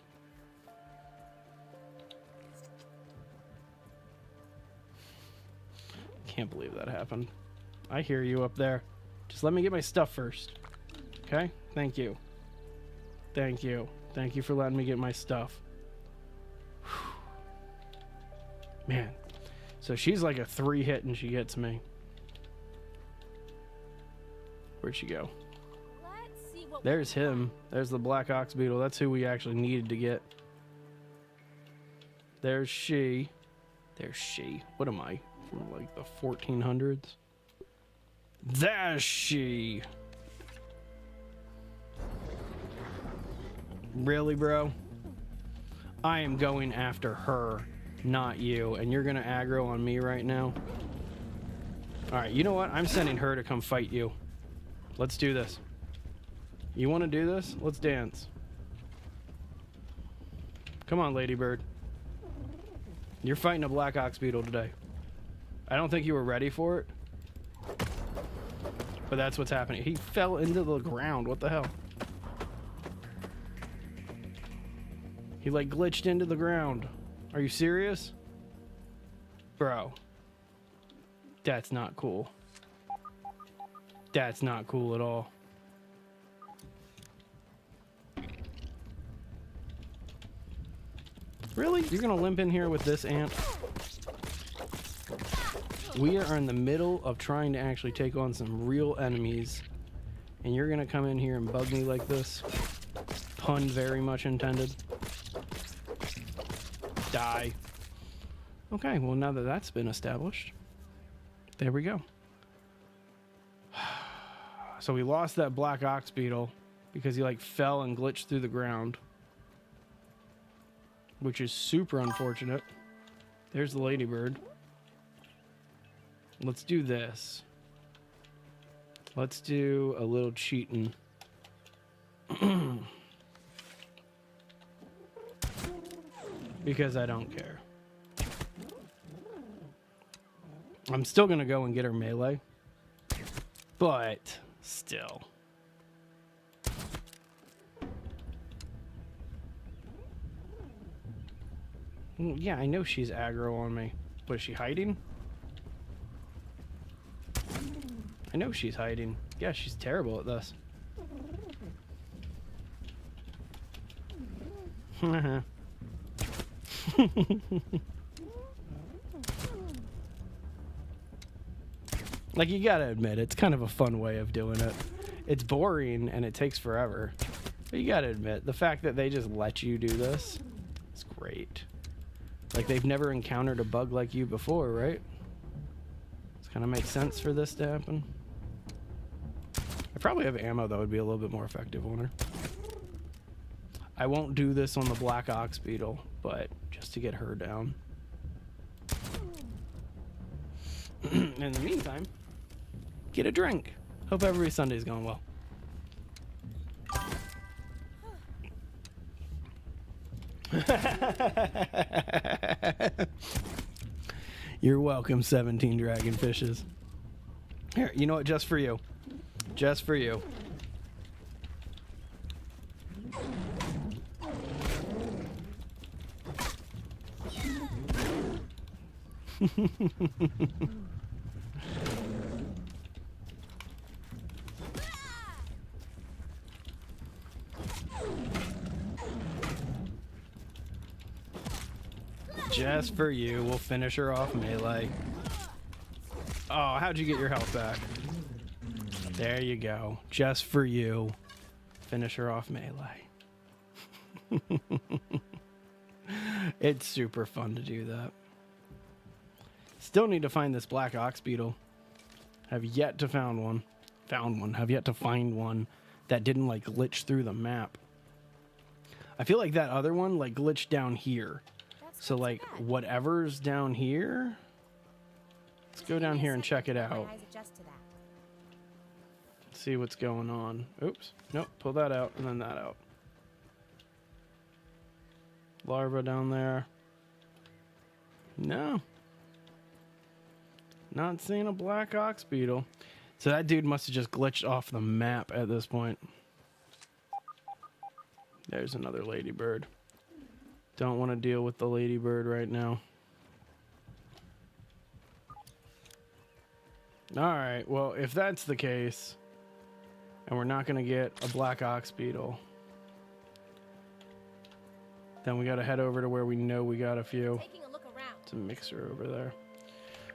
Can't believe that happened. I hear you up there. Just let me get my stuff first. Okay? Thank you. Thank you. Thank you for letting me get my stuff. Man. So she's like a 3-hit and she hits me. Where'd she go? Let's see what There's him. There's the Black Ox Beetle. That's who we actually needed to get. There's she. There's she. What am I? From like the 1400s? There's she. Really, bro? I am going after her, not you. And you're gonna aggro on me right now? Alright, you know what? I'm sending her to come fight you. Let's do this. You want to do this? Let's dance. Come on, Ladybird. You're fighting a Black Ox Beetle today. I don't think you were ready for it. But that's what's happening. He fell into the ground. What the hell? He like glitched into the ground. Are you serious? Bro. That's not cool. That's not cool at all. Really? You're gonna limp in here with this ant? We are in the middle of trying to actually take on some real enemies, and you're gonna come in here and bug me like this? Pun very much intended. Die. Okay, well now that that's been established, there we go. So we lost that Black Ox Beetle because he like fell and glitched through the ground, which is super unfortunate. There's the Ladybird. Let's do this. Let's do a little cheating. Because I don't care. I'm still gonna go and get her melee. But still. Yeah, I know she's aggro on me. But is she hiding? I know she's hiding. Yeah, she's terrible at this. Like, you gotta admit, it's kind of a fun way of doing it. It's boring and it takes forever. But you gotta admit, the fact that they just let you do this is great. Like, they've never encountered a bug like you before, right? It's kind of makes sense for this to happen. I probably have ammo that would be a little bit more effective on her. I won't do this on the Black Ox Beetle, but just to get her down. In the meantime, get a drink. Hope every Sunday's going well. You're welcome, 17 dragonfishes. Here, you know what? Just for you. Just for you. Just for you, we'll finish her off melee. Oh, how'd you get your health back? There you go. Just for you. Finish her off melee. It's super fun to do that. Still need to find this Black Ox Beetle. Have yet to found one. Have yet to find one that didn't like glitch through the map. I feel like that other one like glitched down here. So like whatever's down here. Let's go down here and check it out. See what's going on. Oops. Nope. Pull that out and then that out. Larva down there. No. Not seeing a Black Ox Beetle. So that dude must have just glitched off the map at this point. There's another ladybird. Don't want to deal with the ladybird right now. Alright, well, if that's the case, and we're not going to get a black ox beetle, then we got to head over to where we know we got a few. Taking a look around. It's a mixer over there.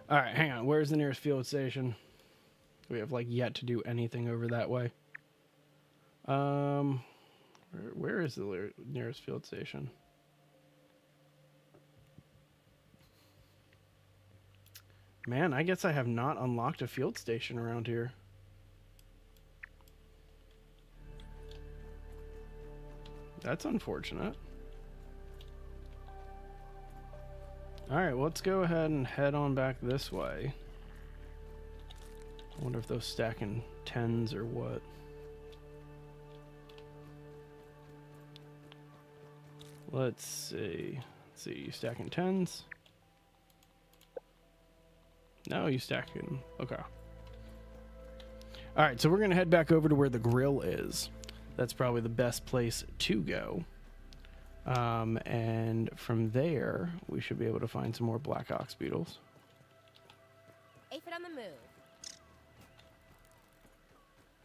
Alright, hang on. Where's the nearest field station? We have, like, yet to do anything over that way. Where is the nearest field station? Man, I guess I have not unlocked a field station around here. That's unfortunate. Alright, well, let's go ahead and head on back this way. I wonder if those stacking 10s or what. Let's see. Let's see, you stacking 10s? No, you stacking. Okay. Alright, so we're going to head back over to where the grill is. That's probably the best place to go. And from there, we should be able to find some more black ox beetles. Aphid on the move.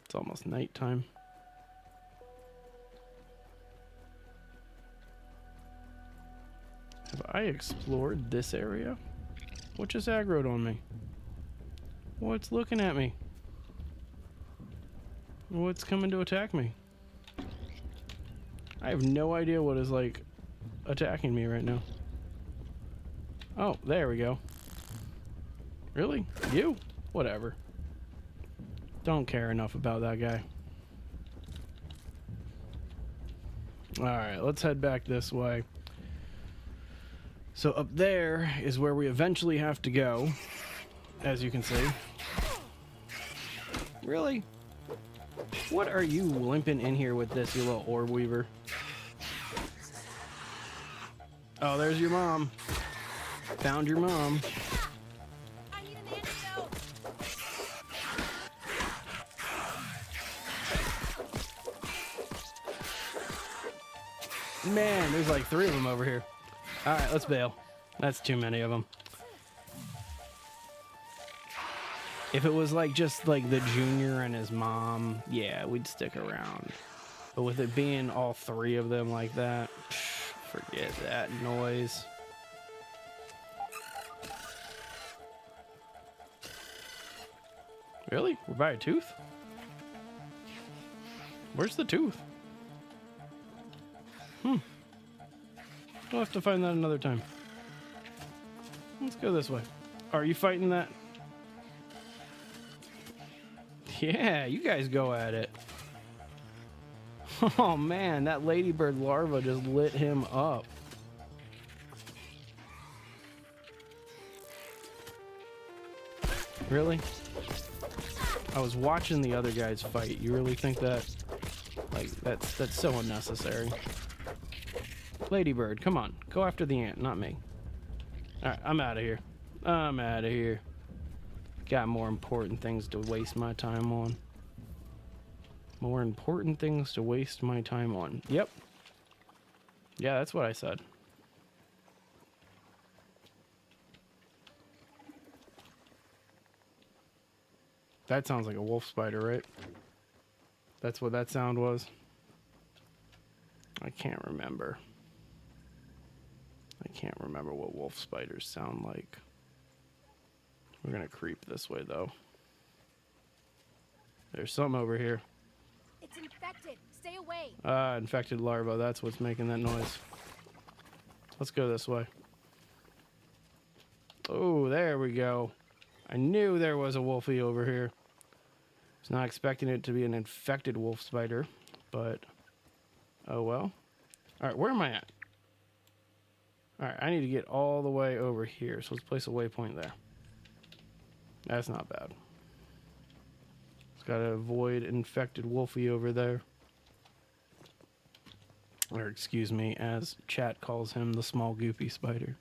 It's almost nighttime. Have I explored this area? What just aggroed on me? What's looking at me? What's coming to attack me? I have no idea what is, like, attacking me right now. Oh, there we go. Really? You? Whatever. Don't care enough about that guy. Alright, let's head back this way. So up there is where we eventually have to go, as you can see. Really? What are you limping in here with this, you little orb weaver? Oh, there's your mom. Found your mom. I need an antidote. Man, there's like 3 of them over here. Alright, let's bail. That's too many of them. If it was like just like the junior and his mom, yeah, we'd stick around. But with it being all 3 of them like that, forget that noise. Really? We're by a tooth? Where's the tooth? We'll have to find that another time. Let's go this way. Are you fighting that? Yeah, you guys go at it. Oh man, that ladybird larva just lit him up. Really? I was watching the other guys fight. You really think that? Like, that's so unnecessary. Ladybird, come on. Go after the ant, not me. Alright, I'm out of here. I'm out of here. Got more important things to waste my time on. More important things to waste my time on. Yep. Yeah, that's what I said. That sounds like a wolf spider, right? That's what that sound was. I can't remember. I can't remember what wolf spiders sound like. We're gonna creep this way though. There's some over here. It's infected. Stay away. Infected larva. That's what's making that noise. Let's go this way. Oh, there we go. I knew there was a wolfie over here. I was not expecting it to be an infected wolf spider, but oh well. All right, where am I at? All right, I need to get all the way over here. So let's place a waypoint there. That's not bad. Just gotta avoid infected wolfie over there. Or excuse me, as chat calls him, the small goopy spider.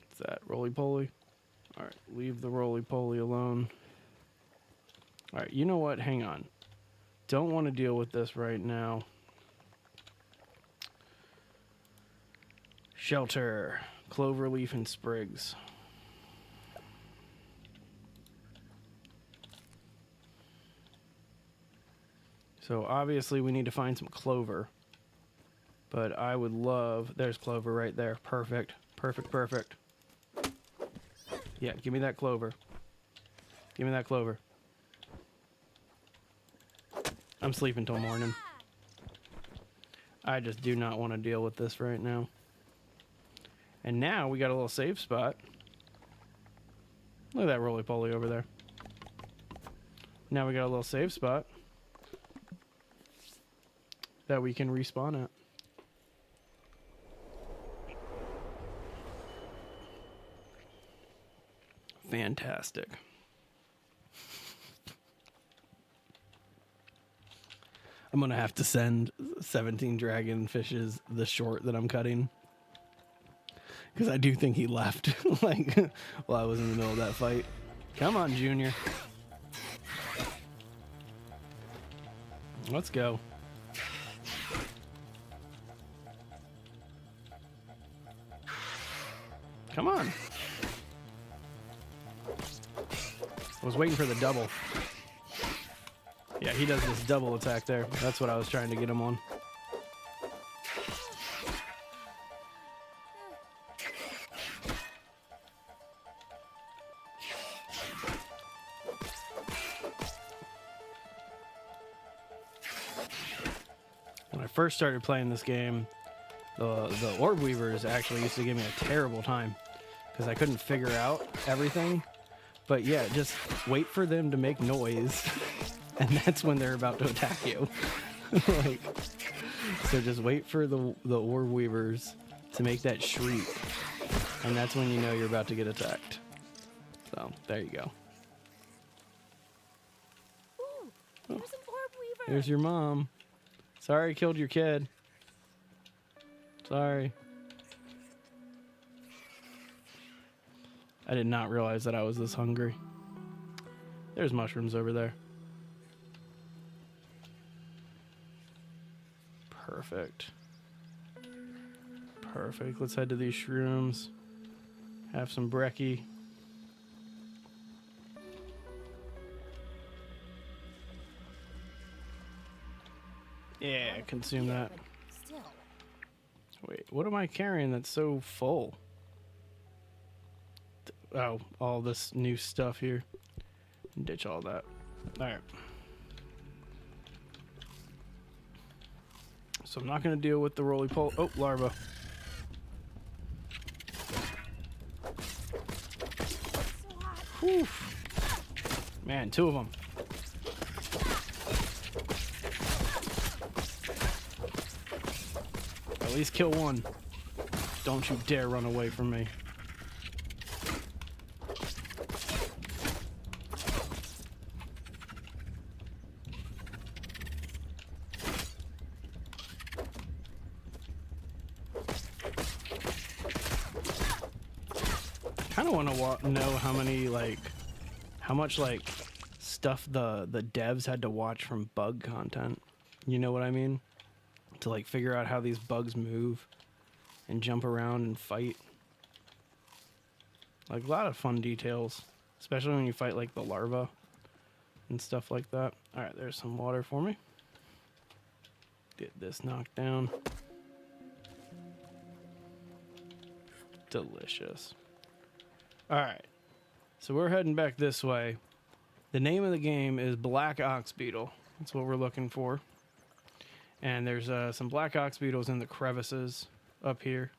What's that, roly-poly? All right, leave the roly-poly alone. All right, you know what? Hang on. Don't want to deal with this right now. Shelter, cloverleaf and sprigs. So obviously we need to find some clover. But I would love... There's clover right there. Perfect. Perfect, perfect. Yeah, give me that clover. Give me that clover. I'm sleeping till morning. I just do not want to deal with this right now. And now we got a little safe spot. Look at that roly-poly over there. Now we got a little safe spot that we can respawn at. Fantastic. I'm gonna have to send 17 dragonfishes the short that I'm cutting, because I do think he left like while I was in the middle of that fight. Come on, Junior. Let's go. Come on. I was waiting for the double. Yeah, he does this double attack there. That's what I was trying to get him on. When I first started playing this game, the orb weavers actually used to give me a terrible time because I couldn't figure out everything. But yeah, just wait for them to make noise, and that's when they're about to attack you. Like, so just wait for the orb weavers to make that shriek, and that's when you know you're about to get attacked. So there you go. Ooh, there's an orb weaver. There's your mom. Sorry I killed your kid. Sorry. I did not realize that I was this hungry. There's mushrooms over there. Perfect. Perfect. Let's head to these shrooms. Have some brekkie. Yeah, consume that. Still. Wait, what am I carrying that's so full? Oh, all this new stuff here. Ditch all that. Alright. So I'm not going to deal with the roly-poly. Oh, larva. So hot. Whew. Man, two of them. At least kill one. Don't you dare run away from me. Kind of want to know how many how much stuff the devs had to watch from bug content. You know what I mean? To figure out how these bugs move and jump around and fight. A lot of fun details, especially when you fight the larva and stuff like that. All right, there's some water for me. Get this knocked down. Delicious. All right, so we're heading back this way. The name of the game is Black Ox Beetle. That's what we're looking for. And there's some black ox beetles in the crevices up here.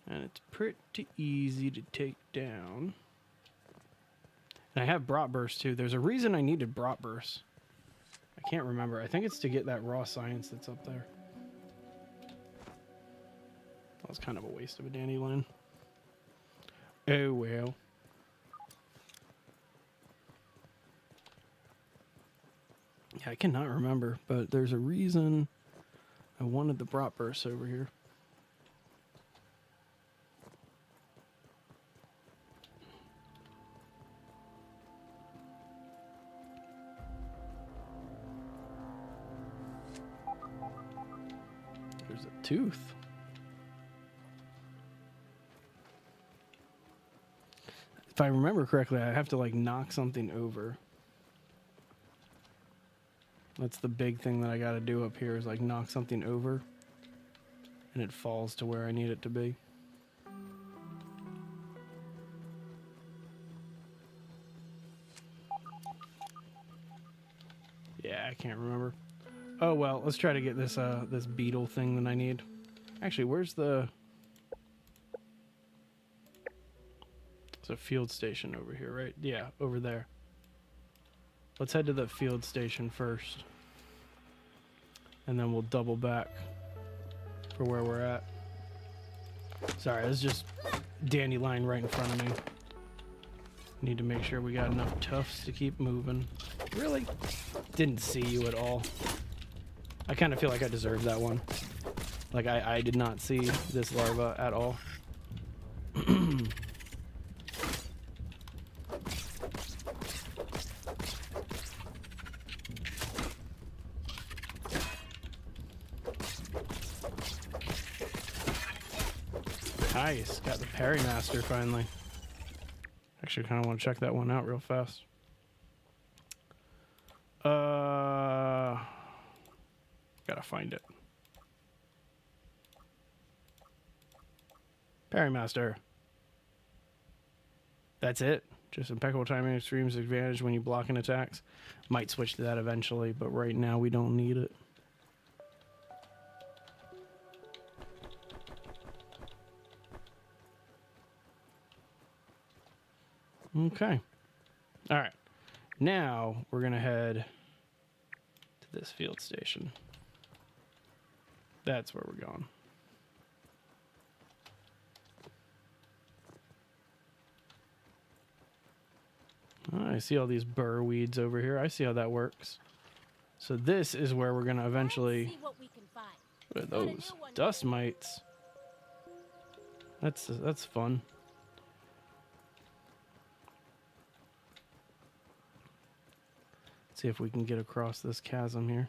And it's pretty easy to take down. And I have Bratburst too. There's a reason I needed Bratburst. I can't remember. I think it's to get that raw science that's up there. That was kind of a waste of a dandelion. Oh well. Yeah, I cannot remember, but there's a reason I wanted the Bratburst over here. there's a tooth. If I remember correctly, I have to like knock something over. That's the big thing that I got to do up here is like knock something over and it falls to where I need it to be. Yeah, I can't remember. Oh well, let's try to get this this beetle thing that I need. Actually, where's the... There's a field station over here, right? Yeah, over there. Let's head to the field station first. And then we'll double back for where we're at. Sorry, this is just dandelion right in front of me. Need to make sure we got enough tufts to keep moving. Really? Didn't see you at all. I kind of feel like I deserved that one. Like, I did not see this larva at all. Nice, got the Parry Master finally. Actually, kind of want to check that one out real fast. Gotta find it. Parry Master. That's it. Just impeccable timing, extreme advantage when you block in attacks. Might switch to that eventually, but right now we don't need it. Okay. All right. Now we're going to head to this field station. That's where we're going. Oh, I see all these burr weeds over here. I see how that works. So this is where we're going to eventually... See what we can find. What are those? Dust mites. That's fun. See if we can get across this chasm here.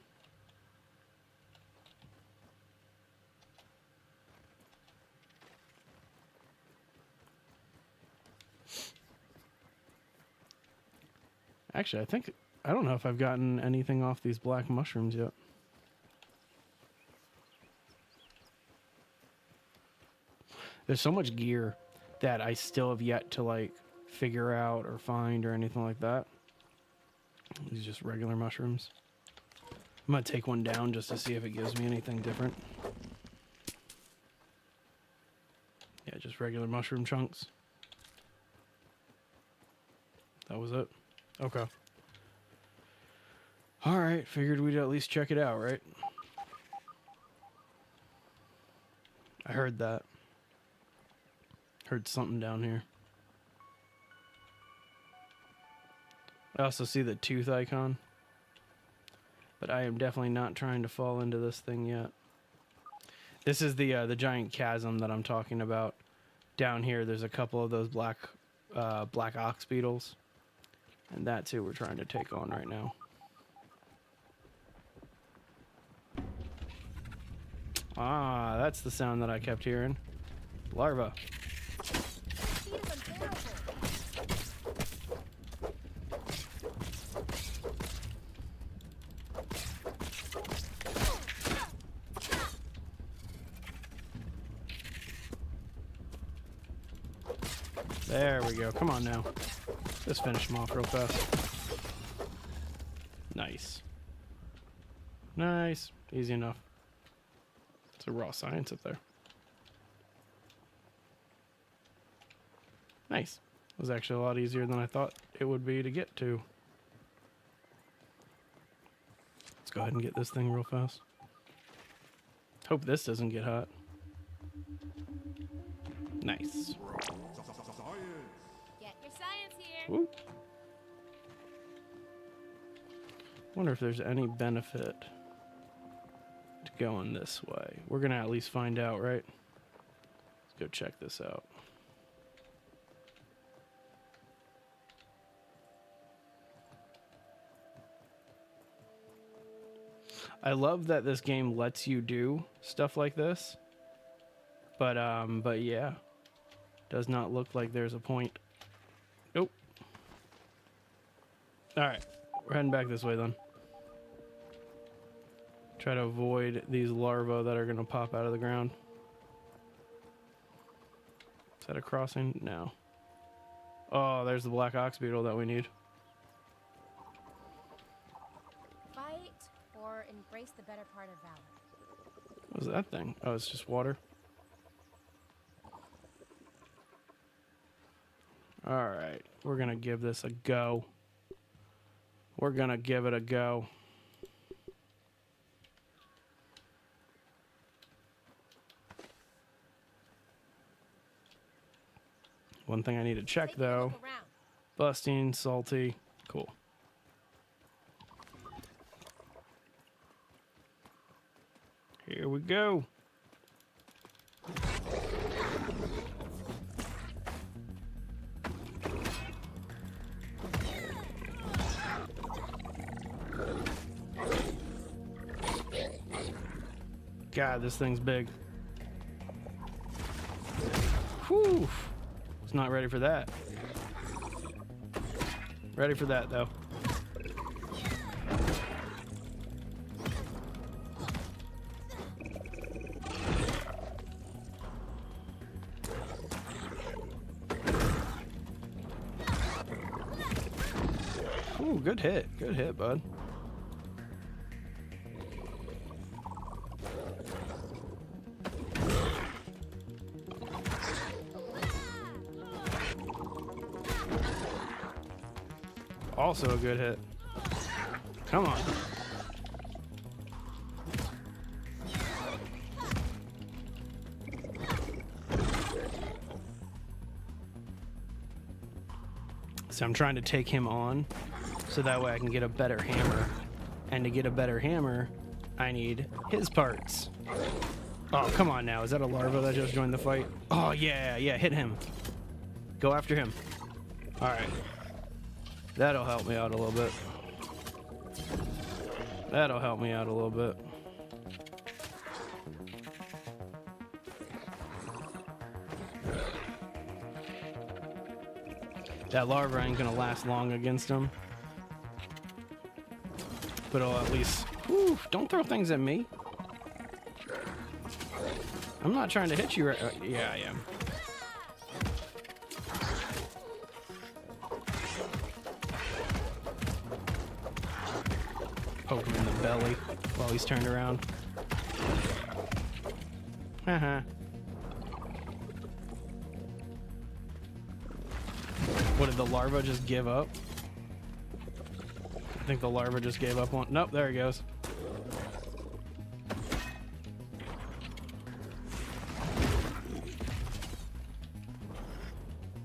Actually, I don't know if I've gotten anything off these black mushrooms yet. There's so much gear that I still have yet to like figure out or find or anything like that. These are just regular mushrooms. I'm gonna take one down just to see if it gives me anything different. Yeah, just regular mushroom chunks. That was it. Okay. Alright, figured we'd at least check it out, right? I heard that. Heard something down here. I also see the tooth icon. But I am definitely not trying to fall into this thing yet. This is the giant chasm that I'm talking about. Down here, there's a couple of those black ox beetles. And that's who we're trying to take on right now. Ah, that's the sound that I kept hearing. Larva. Speed is unbearable. There we go. Come on now. Let's finish them off real fast. Nice. Nice. Easy enough. It's a raw science up there. Nice. It was actually a lot easier than I thought it would be to get to. Let's go ahead and get this thing real fast. Hope this doesn't get hot. Nice. Get your science here. Woo. Wonder if there's any benefit to going this way. We're gonna at least find out, right? Let's go check this out. I love that this game lets you do stuff like this. But yeah. Does not look like there's a point. Nope. Alright. We're heading back this way then. Try to avoid these larvae that are going to pop out of the ground. Is that a crossing? No. Oh, there's the black ox beetle that we need. Fight or embrace the better part of valor. What was that thing? Oh, it's just water. Alright, we're going to give this a go. We're going to give it a go. One thing I need to check Taking a though. look around. Busting, salty, cool. Here we go. God, this thing's big. Whew. It's not ready for that. Ready for that, though. Ooh, good hit. Good hit, bud. Also a good hit. Come on. So I'm trying to take him on so that way I can get a better hammer. And to get a better hammer, I need his parts. Oh, come on now. Is that a larva that just joined the fight? Oh, yeah, hit him. Go after him. All right. That'll help me out a little bit. That'll help me out a little bit. That larva ain't gonna last long against him. But it'll at least... Whew, don't throw things at me. I'm not trying to hit you right... yeah, I am. Poke him in the belly while he's turned around. Haha. What, did the larva just give up? I think the larva just gave up on... Nope, there he goes.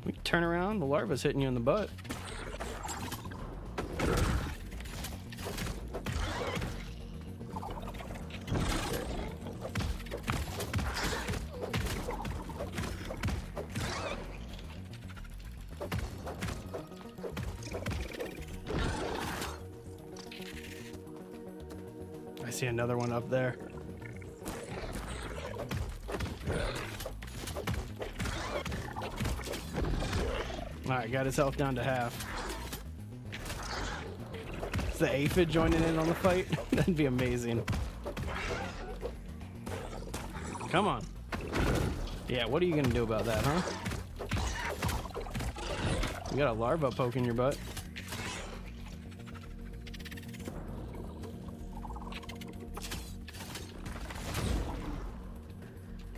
We turn around, the larva's hitting you in the butt. I see another one up there. Alright, got his health down to half. Is the aphid joining in on the fight? That'd be amazing. Come on. Yeah, what are you gonna do about that, huh? You got a larva poking your butt.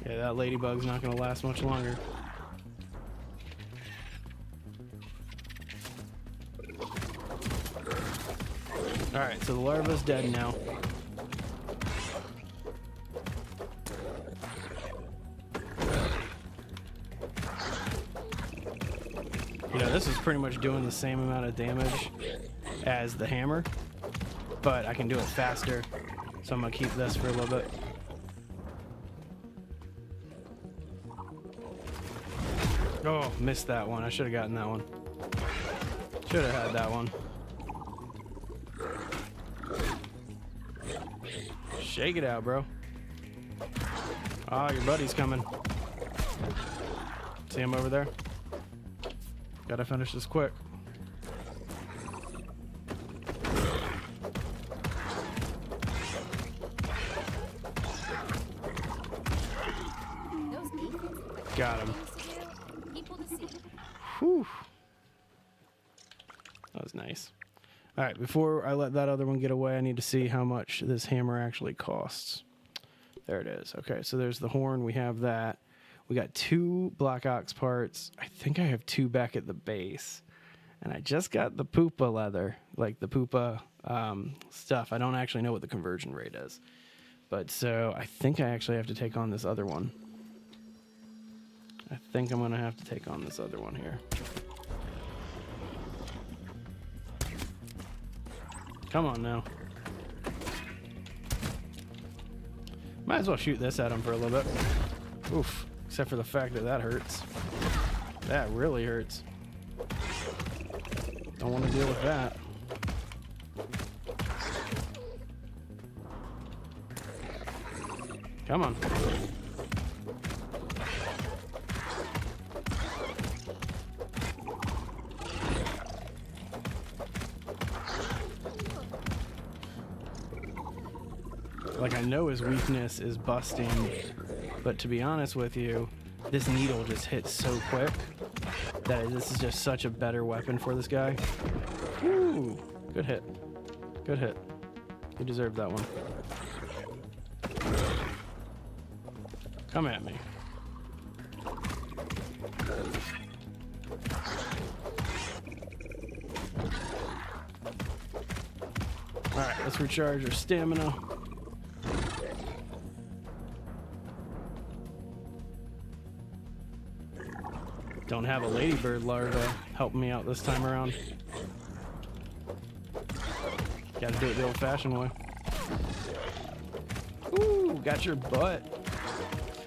Yeah, that ladybug's not gonna last much longer. Alright, so the larva's dead now. You know, this is pretty much doing the same amount of damage as the hammer, but I can do it faster, so I'm gonna keep this for a little bit. Oh, missed that one. I should have gotten that one. Should have had that one. Shake it out, bro. Oh, your buddy's coming. See him over there? Gotta finish this quick. Those defenses. Got him. People to see. Whew. That was nice. All right, before I let that other one get away, I need to see how much this hammer actually costs. There it is. Okay, so there's the horn. We have that. We got 2 Black Ox parts. I think I have 2 back at the base. And I just got the Pupa leather, like the Pupa stuff. I don't actually know what the conversion rate is. But so I think I actually have to take on this other one. I think I'm going to have to take on this other one here. Come on now. Might as well shoot this at him for a little bit. Oof. Except for the fact that that hurts. That really hurts. Don't want to deal with that. Come on. Like, I know his weakness is busting, but to be honest with you, this needle just hits so quick that this is just such a better weapon for this guy. Ooh, good hit. Good hit. You deserved that one. Come at me. Alright, let's recharge our stamina. Don't have a ladybird larva helping me out this time around. Gotta do it the old-fashioned way. Ooh, got your butt.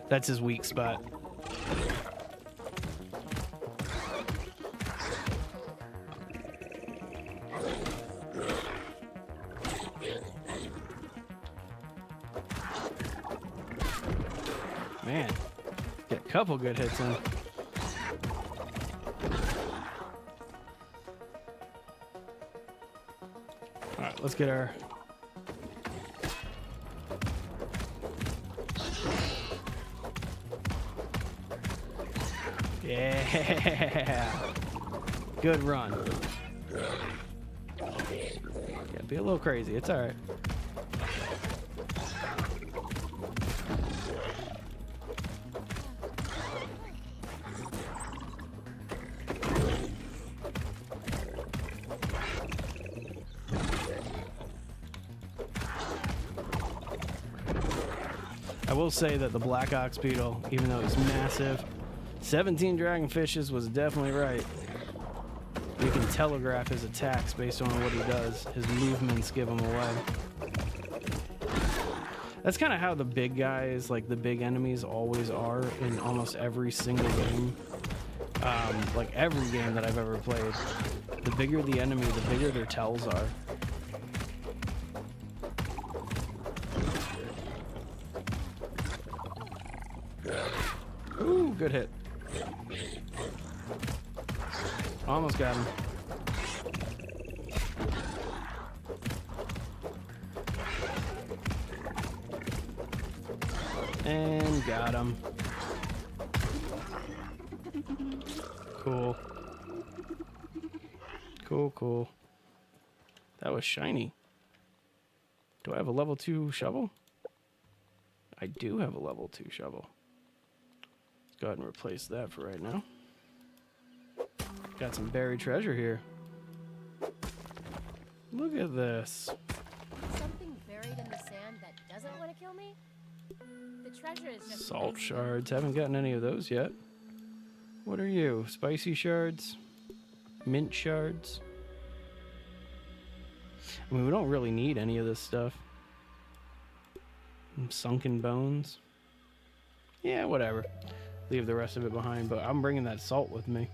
That's his weak spot. Man, get a couple good hits in. Alright, let's get our... Yeah! Good run. Yeah, be a little crazy. It's alright. I will say that the Black Ox Beetle, even though it's massive, 17 dragonfishes was definitely right. You can telegraph his attacks based on what he does. His movements give him away. That's kind of how the big guys, like the big enemies, always are in almost every single game. Like every game that I've ever played. The bigger the enemy, the bigger their tells are. Ooh, good hit. Almost got him. And got him. Cool. Cool, cool. That was shiny. Do I have a level 2 shovel? I do have a level 2 shovel. Let's go ahead and replace that for right now. Got some buried treasure here. Look at this. Something buried in the sand that doesn't want to kill me? The treasure is just Salt crazy. shards. Haven't gotten any of those yet. What are you? Spicy shards? Mint shards? I mean, we don't really need any of this stuff. Sunken bones. Yeah, whatever. Leave the rest of it behind, but I'm bringing that salt with me.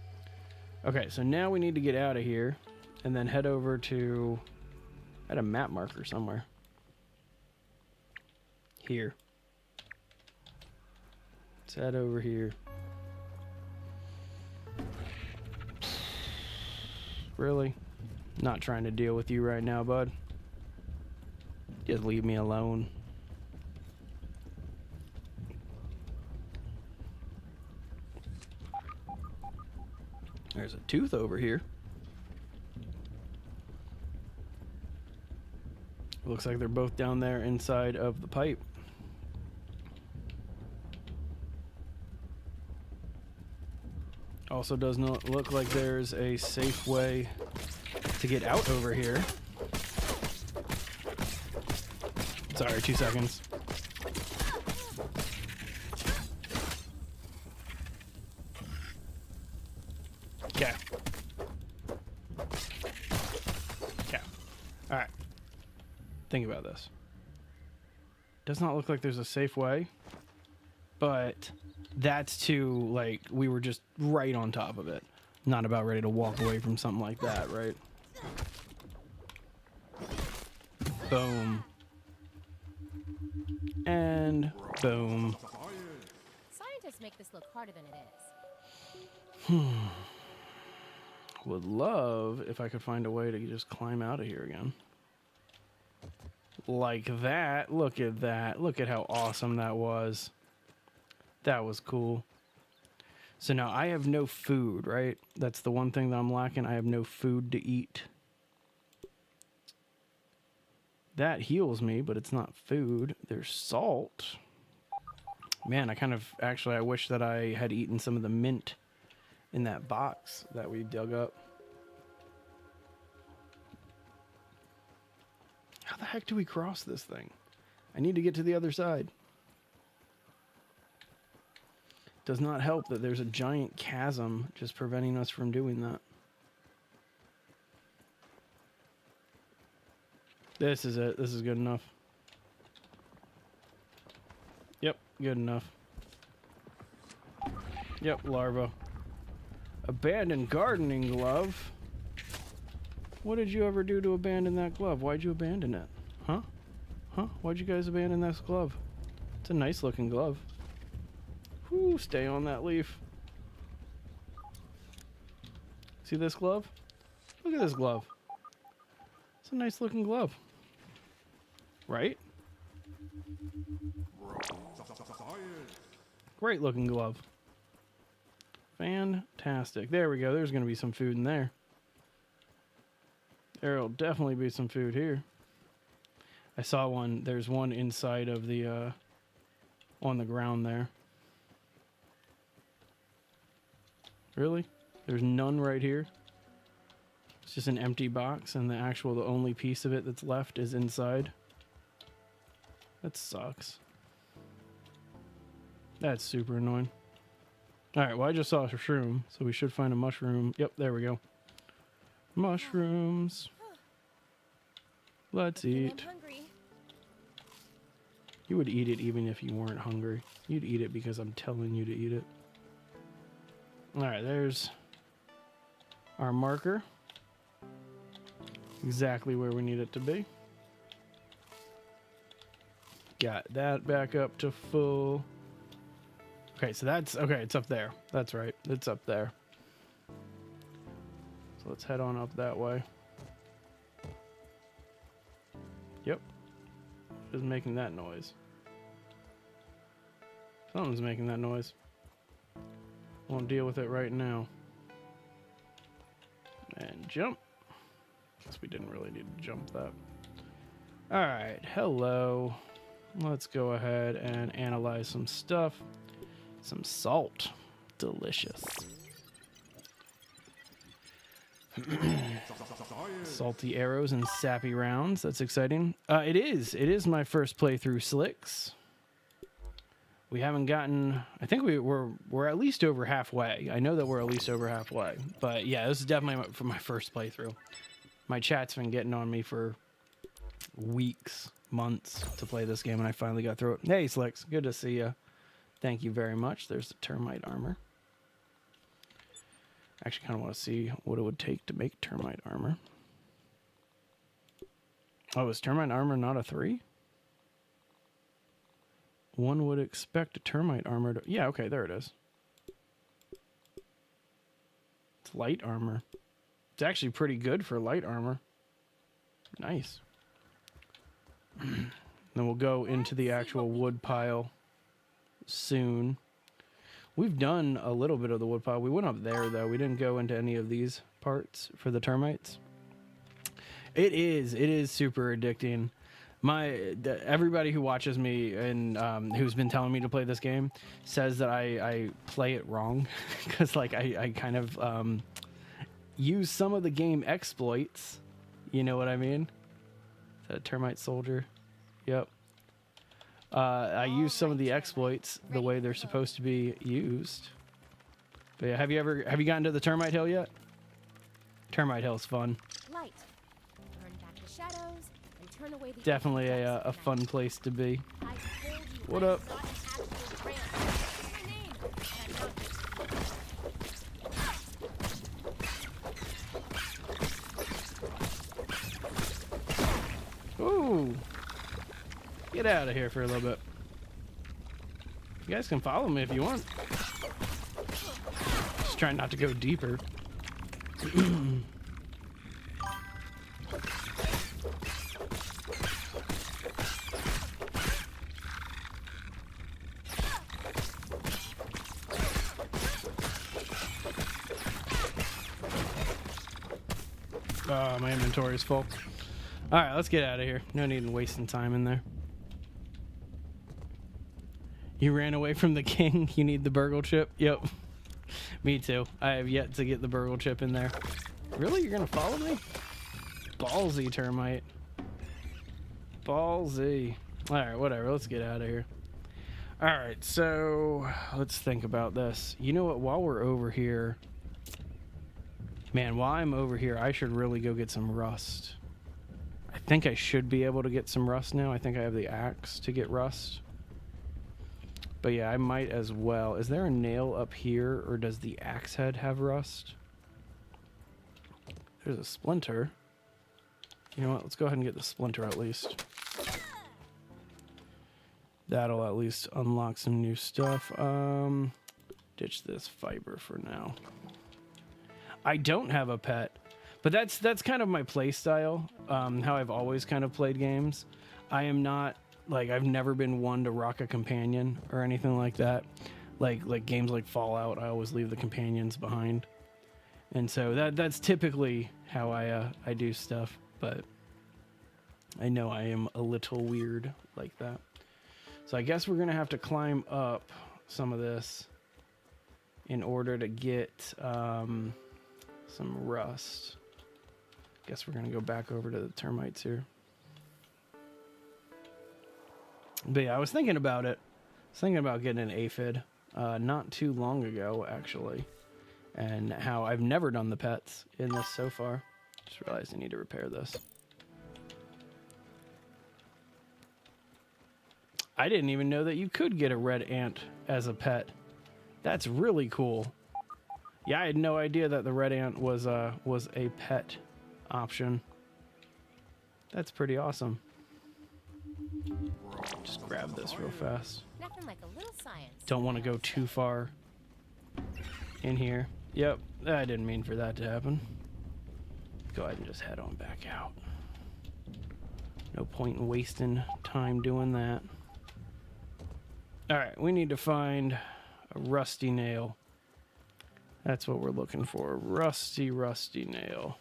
Okay, so now we need to get out of here and then head over to... I had a map marker somewhere. Here. Let's head over here. Really? Not trying to deal with you right now, bud. Just leave me alone. There's a tooth over here. Looks like they're both down there inside of the pipe. Also does not look like there's a safe way to get out over here. Sorry, 2 seconds. Okay. Okay. Alright. Think about this. Does not look like there's a safe way, but that's too, like, we were just right on top of it. Not about ready to walk away from something like that, right? Boom. And boom. Scientists make this look harder than it is. Would love if I could find a way to just climb out of here again. Like that. Look at that. Look at how awesome that was. That was cool. So now I have no food, right? That's the one thing that I'm lacking. I have no food to eat. That heals me, but it's not food. There's salt. Man, I wish that I had eaten some of the mint in that box that we dug up. How the heck do we cross this thing? I need to get to the other side. Does not help that there's a giant chasm just preventing us from doing that. This is it. This is good enough. Yep, good enough. Yep, larva. Abandoned gardening glove. What did you ever do to abandon that glove? Why'd you abandon it? Huh? Huh? Why'd you guys abandon this glove? It's a nice looking glove. Whew, stay on that leaf. See this glove? Look at this glove. It's a nice looking glove. Right? Great looking glove. Fantastic. There we go. There's going to be some food in there. There'll definitely be some food here. I saw one. There's one inside of the, on the ground there. Really? There's none right here? It's just an empty box, and the only piece of it that's left is inside. That sucks. That's super annoying. Alright, well I just saw a shroom, so we should find a mushroom. Yep, there we go. Mushrooms. Let's eat. I'm hungry. You would eat it even if you weren't hungry. You'd eat it because I'm telling you to eat it. Alright, there's our marker. Exactly where we need it to be. Got that back up to full. Okay, so that's... Okay, it's up there. That's right. It's up there. So let's head on up that way. Yep. Who's making that noise? Something's making that noise. Won't deal with it right now. And jump. Guess we didn't really need to jump that. Alright, hello. Let's go ahead and analyze some stuff. Some salt. Delicious. Salty arrows and sappy rounds. That's exciting. It is my first playthrough Slicks. We haven't gotten... I think we're at least over halfway. I know that we're at least over halfway. But yeah, this is definitely for my first playthrough. My chat's been getting on me for weeks, months to play this game, and I finally got through it. Hey, Slicks. Good to see you. Thank you very much. There's the termite armor. I actually kind of want to see what it would take to make termite armor. Oh, is termite armor not a 3? one would expect a termite armor to... Yeah, okay, there it is. It's light armor. It's actually pretty good for light armor. Nice. Then we'll go into the actual wood pile soon. We've done a little bit of the wood pile. We went up there, though. We didn't go into any of these parts for the termites. It is super addicting. Everybody who watches me and who's been telling me to play this game says that I play it wrong because like I kind of use some of the game exploits. You know what I mean? Is that a termite soldier? Yep. I use some of the exploits the way they're supposed to be used. But yeah, have you gotten to the termite hill yet? Termite hill's fun. Light. Turn back the shadows and turn away the Definitely a fun place to be. I told you What I'm up? not an actual tramp. What's my name? And I'm not Ooh. Get out of here for a little bit. You guys can follow me if you want. Just trying not to go deeper. Oh, my inventory is full. All right, let's get out of here. No need in wasting time in there. You ran away from the king. You need the burgle chip. Yep. Me too. I have yet to get the burgle chip in there. Really? You're going to follow me? Ballsy, termite. Ballsy. All right, whatever. Let's get out of here. All right, so let's think about this. You know what? While we're over here... Man, while I'm over here, I should really go get some rust. I think I should be able to get some rust now. I think I have the axe to get rust. But yeah, I might as well. Is there a nail up here, or does the axe head have rust? There's a splinter. You know what? Let's go ahead and get the splinter at least. That'll at least unlock some new stuff. Ditch this fiber for now. I don't have a pet, but that's kind of my play style, how I've always kind of played games. I am not, like, I've never been one to rock a companion or anything like that. Like games like Fallout, I always leave the companions behind. And so that's typically how I do stuff, but I know I am a little weird like that. So I guess we're going to have to climb up some of this in order to get... some rust. Guess we're gonna go back over to the termites here. But yeah, I was thinking about it. I was thinking about getting an aphid not too long ago, actually. And how I've never done the pets in this so far. Just realized I need to repair this. I didn't even know that you could get a red ant as a pet. That's really cool. Yeah, I had no idea that the red ant was a pet option. That's pretty awesome. Just grab this real fast. Nothing like a little science. Don't want to go too far in here. Yep, I didn't mean for that to happen. Go ahead and just head on back out. No point in wasting time doing that. All right, we need to find a rusty nail. That's what we're looking for. Rusty nail.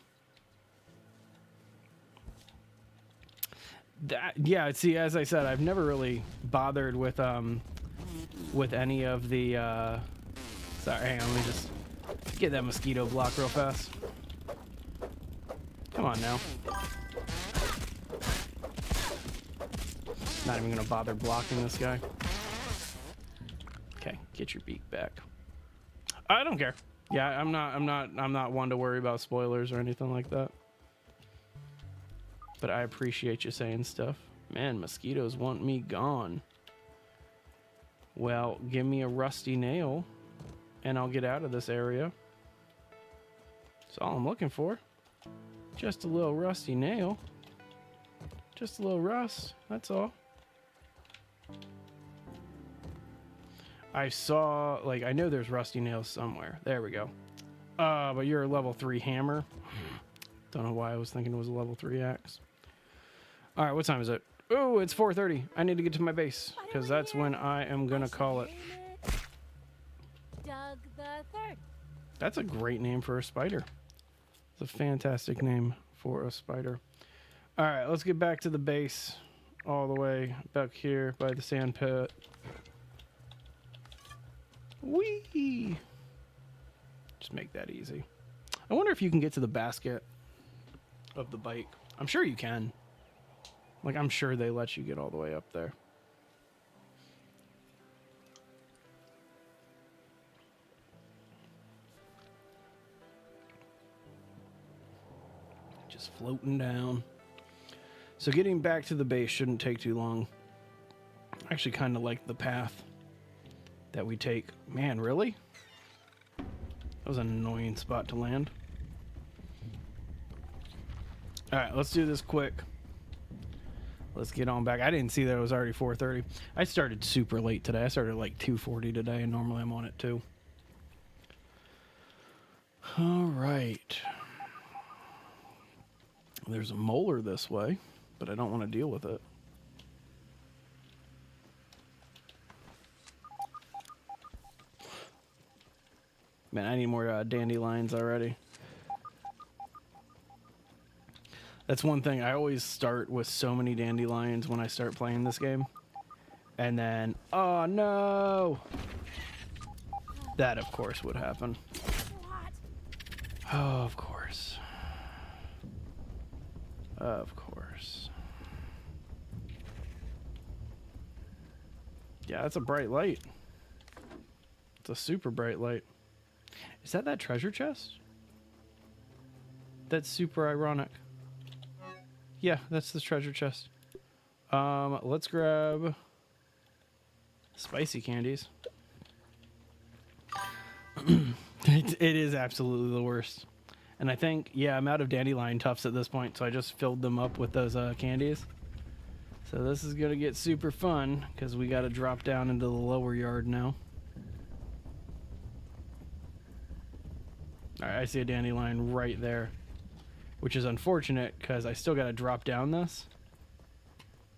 Yeah, see, as I said, I've never really bothered with any of the sorry, hang on, let me just get that mosquito block real fast. Come on now. Not even gonna bother blocking this guy. Okay, get your beak back. I don't care. Yeah, I'm not one to worry about spoilers or anything like that. But I appreciate you saying stuff. Man, mosquitoes want me gone. Well, give me a rusty nail and I'll get out of this area. That's all I'm looking for. Just a little rusty nail. Just a little rust, that's all. I saw, like, I know there's rusty nails somewhere. There we go. But you're a level 3 hammer. Don't know why I was thinking it was a level 3 axe. All right, what time is it? Oh, it's 4:30. I need to get to my base because that's when I am gonna call it. Doug the Third. That's a great name for a spider. It's a fantastic name for a spider. All right, let's get back to the base, all the way back here by the sand pit. Whee! Just make that easy. I wonder if you can get to the basket of the bike. I'm sure you can. Like, I'm sure they let you get all the way up there. Just floating down. So getting back to the base shouldn't take too long. I actually kind of like the path that we take. Man, really? That was an annoying spot to land. All right, let's do this quick. Let's get on back. I didn't see that it was already 4:30. I started super late today. I started at like 2:40 today, and normally I'm on at 2. All right. There's a molar this way, but I don't want to deal with it. Man, I need more dandelions already. That's one thing. I always start with so many dandelions when I start playing this game. And then, oh no! That, of course, would happen. Oh, of course. Of course. Yeah, that's a bright light. It's a super bright light. Is that treasure chest? That's super ironic. Yeah, that's the treasure chest. Let's grab spicy candies. It is absolutely the worst. And I think, yeah, I'm out of dandelion tufts at this point, so I just filled them up with those candies. So this is going to get super fun, because we got to drop down into the lower yard now. Alright, I see a dandelion right there. Which is unfortunate, because I still got to drop down this.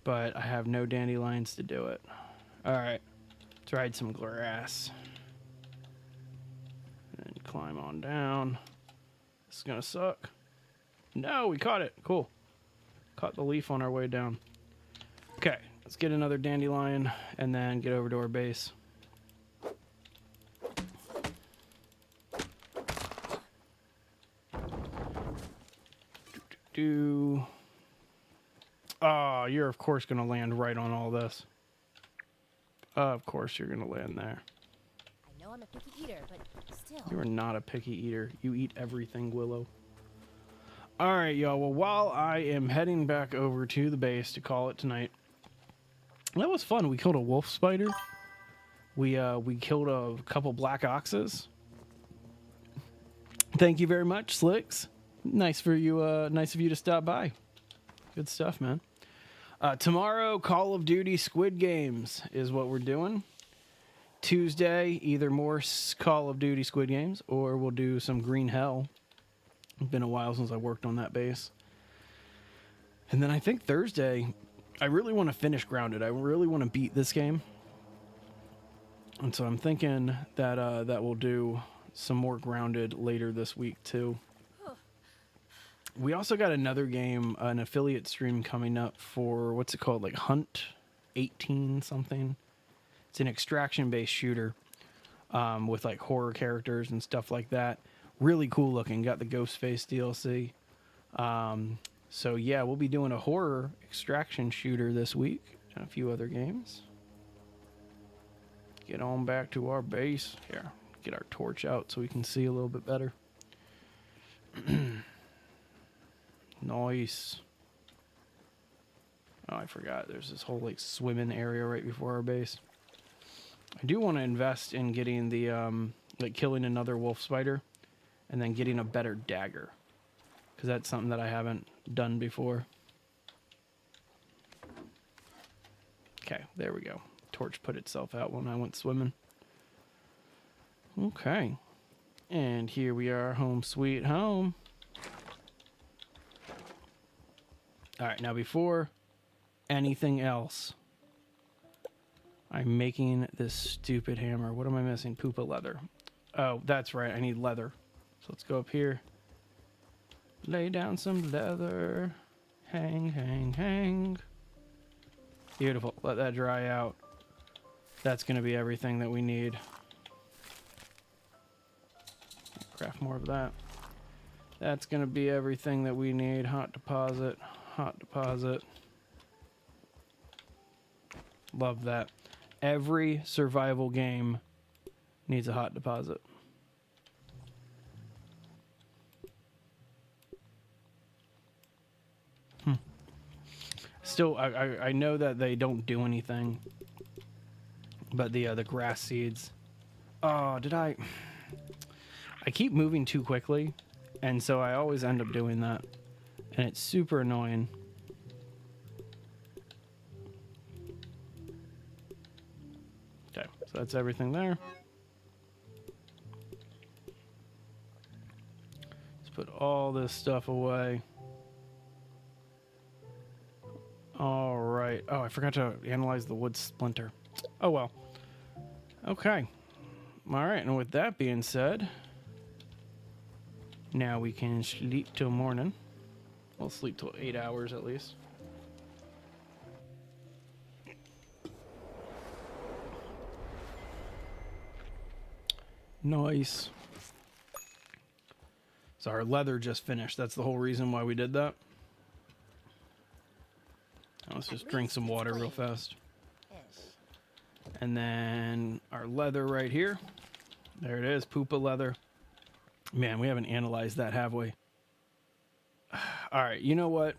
But I have no dandelions to do it. Alright, let's ride some grass. And climb on down. This is going to suck. No, we caught it. Cool. Caught the leaf on our way down. Okay, let's get another dandelion and then get over to our base. Oh, you're of course going to land right on all this. Of course you're going to land there. I know I'm a picky eater, but still. You are not a picky eater. You eat everything, Willow. All right, y'all. Well, while I am heading back over to the base to call it tonight, that was fun. We killed a wolf spider. We killed a couple black oxes. Thank you very much, Slicks. Nice for you. Nice of you to stop by. Good stuff, man. Tomorrow, Call of Duty Squid Games is what we're doing. Tuesday, either more Call of Duty Squid Games or we'll do some Green Hell. It's been a while since I worked on that base. And then I think Thursday, I really want to finish Grounded. I really want to beat this game. And so I'm thinking that that we'll do some more Grounded later this week too. We also got another game, an affiliate stream coming up for, what's it called, like Hunt 18 something. It's an extraction-based shooter with like horror characters and stuff like that. Really cool looking. Got the Ghostface DLC. So yeah, we'll be doing a horror extraction shooter this week and a few other games. Get on back to our base. Here, get our torch out so we can see a little bit better. Nice. Oh, I forgot. There's this whole like swimming area right before our base. I do want to invest in getting the like killing another wolf spider and then getting a better dagger, because that's something that I haven't done before. Okay, there we go. Torch put itself out when I went swimming. Okay. And here we are, home sweet home. All right, now before anything else, I'm making this stupid hammer. What am I missing? Poopa leather. Oh, that's right. I need leather. So let's go up here. Lay down some leather. Hang, hang, hang. Beautiful. Let that dry out. That's going to be everything that we need. Craft more of that. That's going to be everything that we need. Hot deposit. Hot deposit. Love that. Every survival game needs a hot deposit. Still, I know that they don't do anything, but the grass seeds. Oh, did I keep moving too quickly, and so I always end up doing that, and it's super annoying. Okay, so that's everything there. Let's put all this stuff away. All right. Oh, I forgot to analyze the wood splinter. Oh, well. Okay. All right. And with that being said, now we can sleep till morning. We'll sleep till 8 hours at least. Nice. So our leather just finished. That's the whole reason why we did that. Let's just drink some water real fast. And then our leather right here. There it is, Poopa leather. Man, we haven't analyzed that, have we? All right, you know what?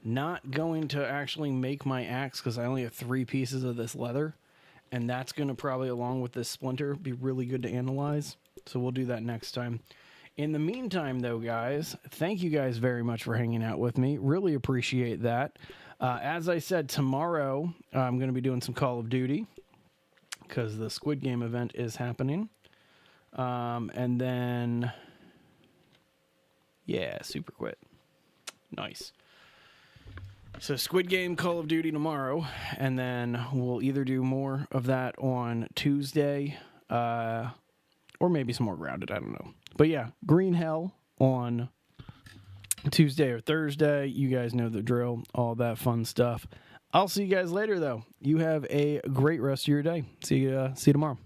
Not going to actually make my axe because I only have 3 pieces of this leather. And that's going to probably, along with this splinter, be really good to analyze. So we'll do that next time. In the meantime, though, guys, thank you guys very much for hanging out with me. Really appreciate that. As I said, tomorrow I'm going to be doing some Call of Duty because the Squid Game event is happening. And then, yeah, super quit. Nice. So Squid Game, Call of Duty tomorrow, and then we'll either do more of that on Tuesday, or maybe some more Grounded, I don't know. But yeah, Green Hell on Tuesday or Thursday. You guys know the drill, all that fun stuff. I'll see you guys later, though. You have a great rest of your day. See you tomorrow.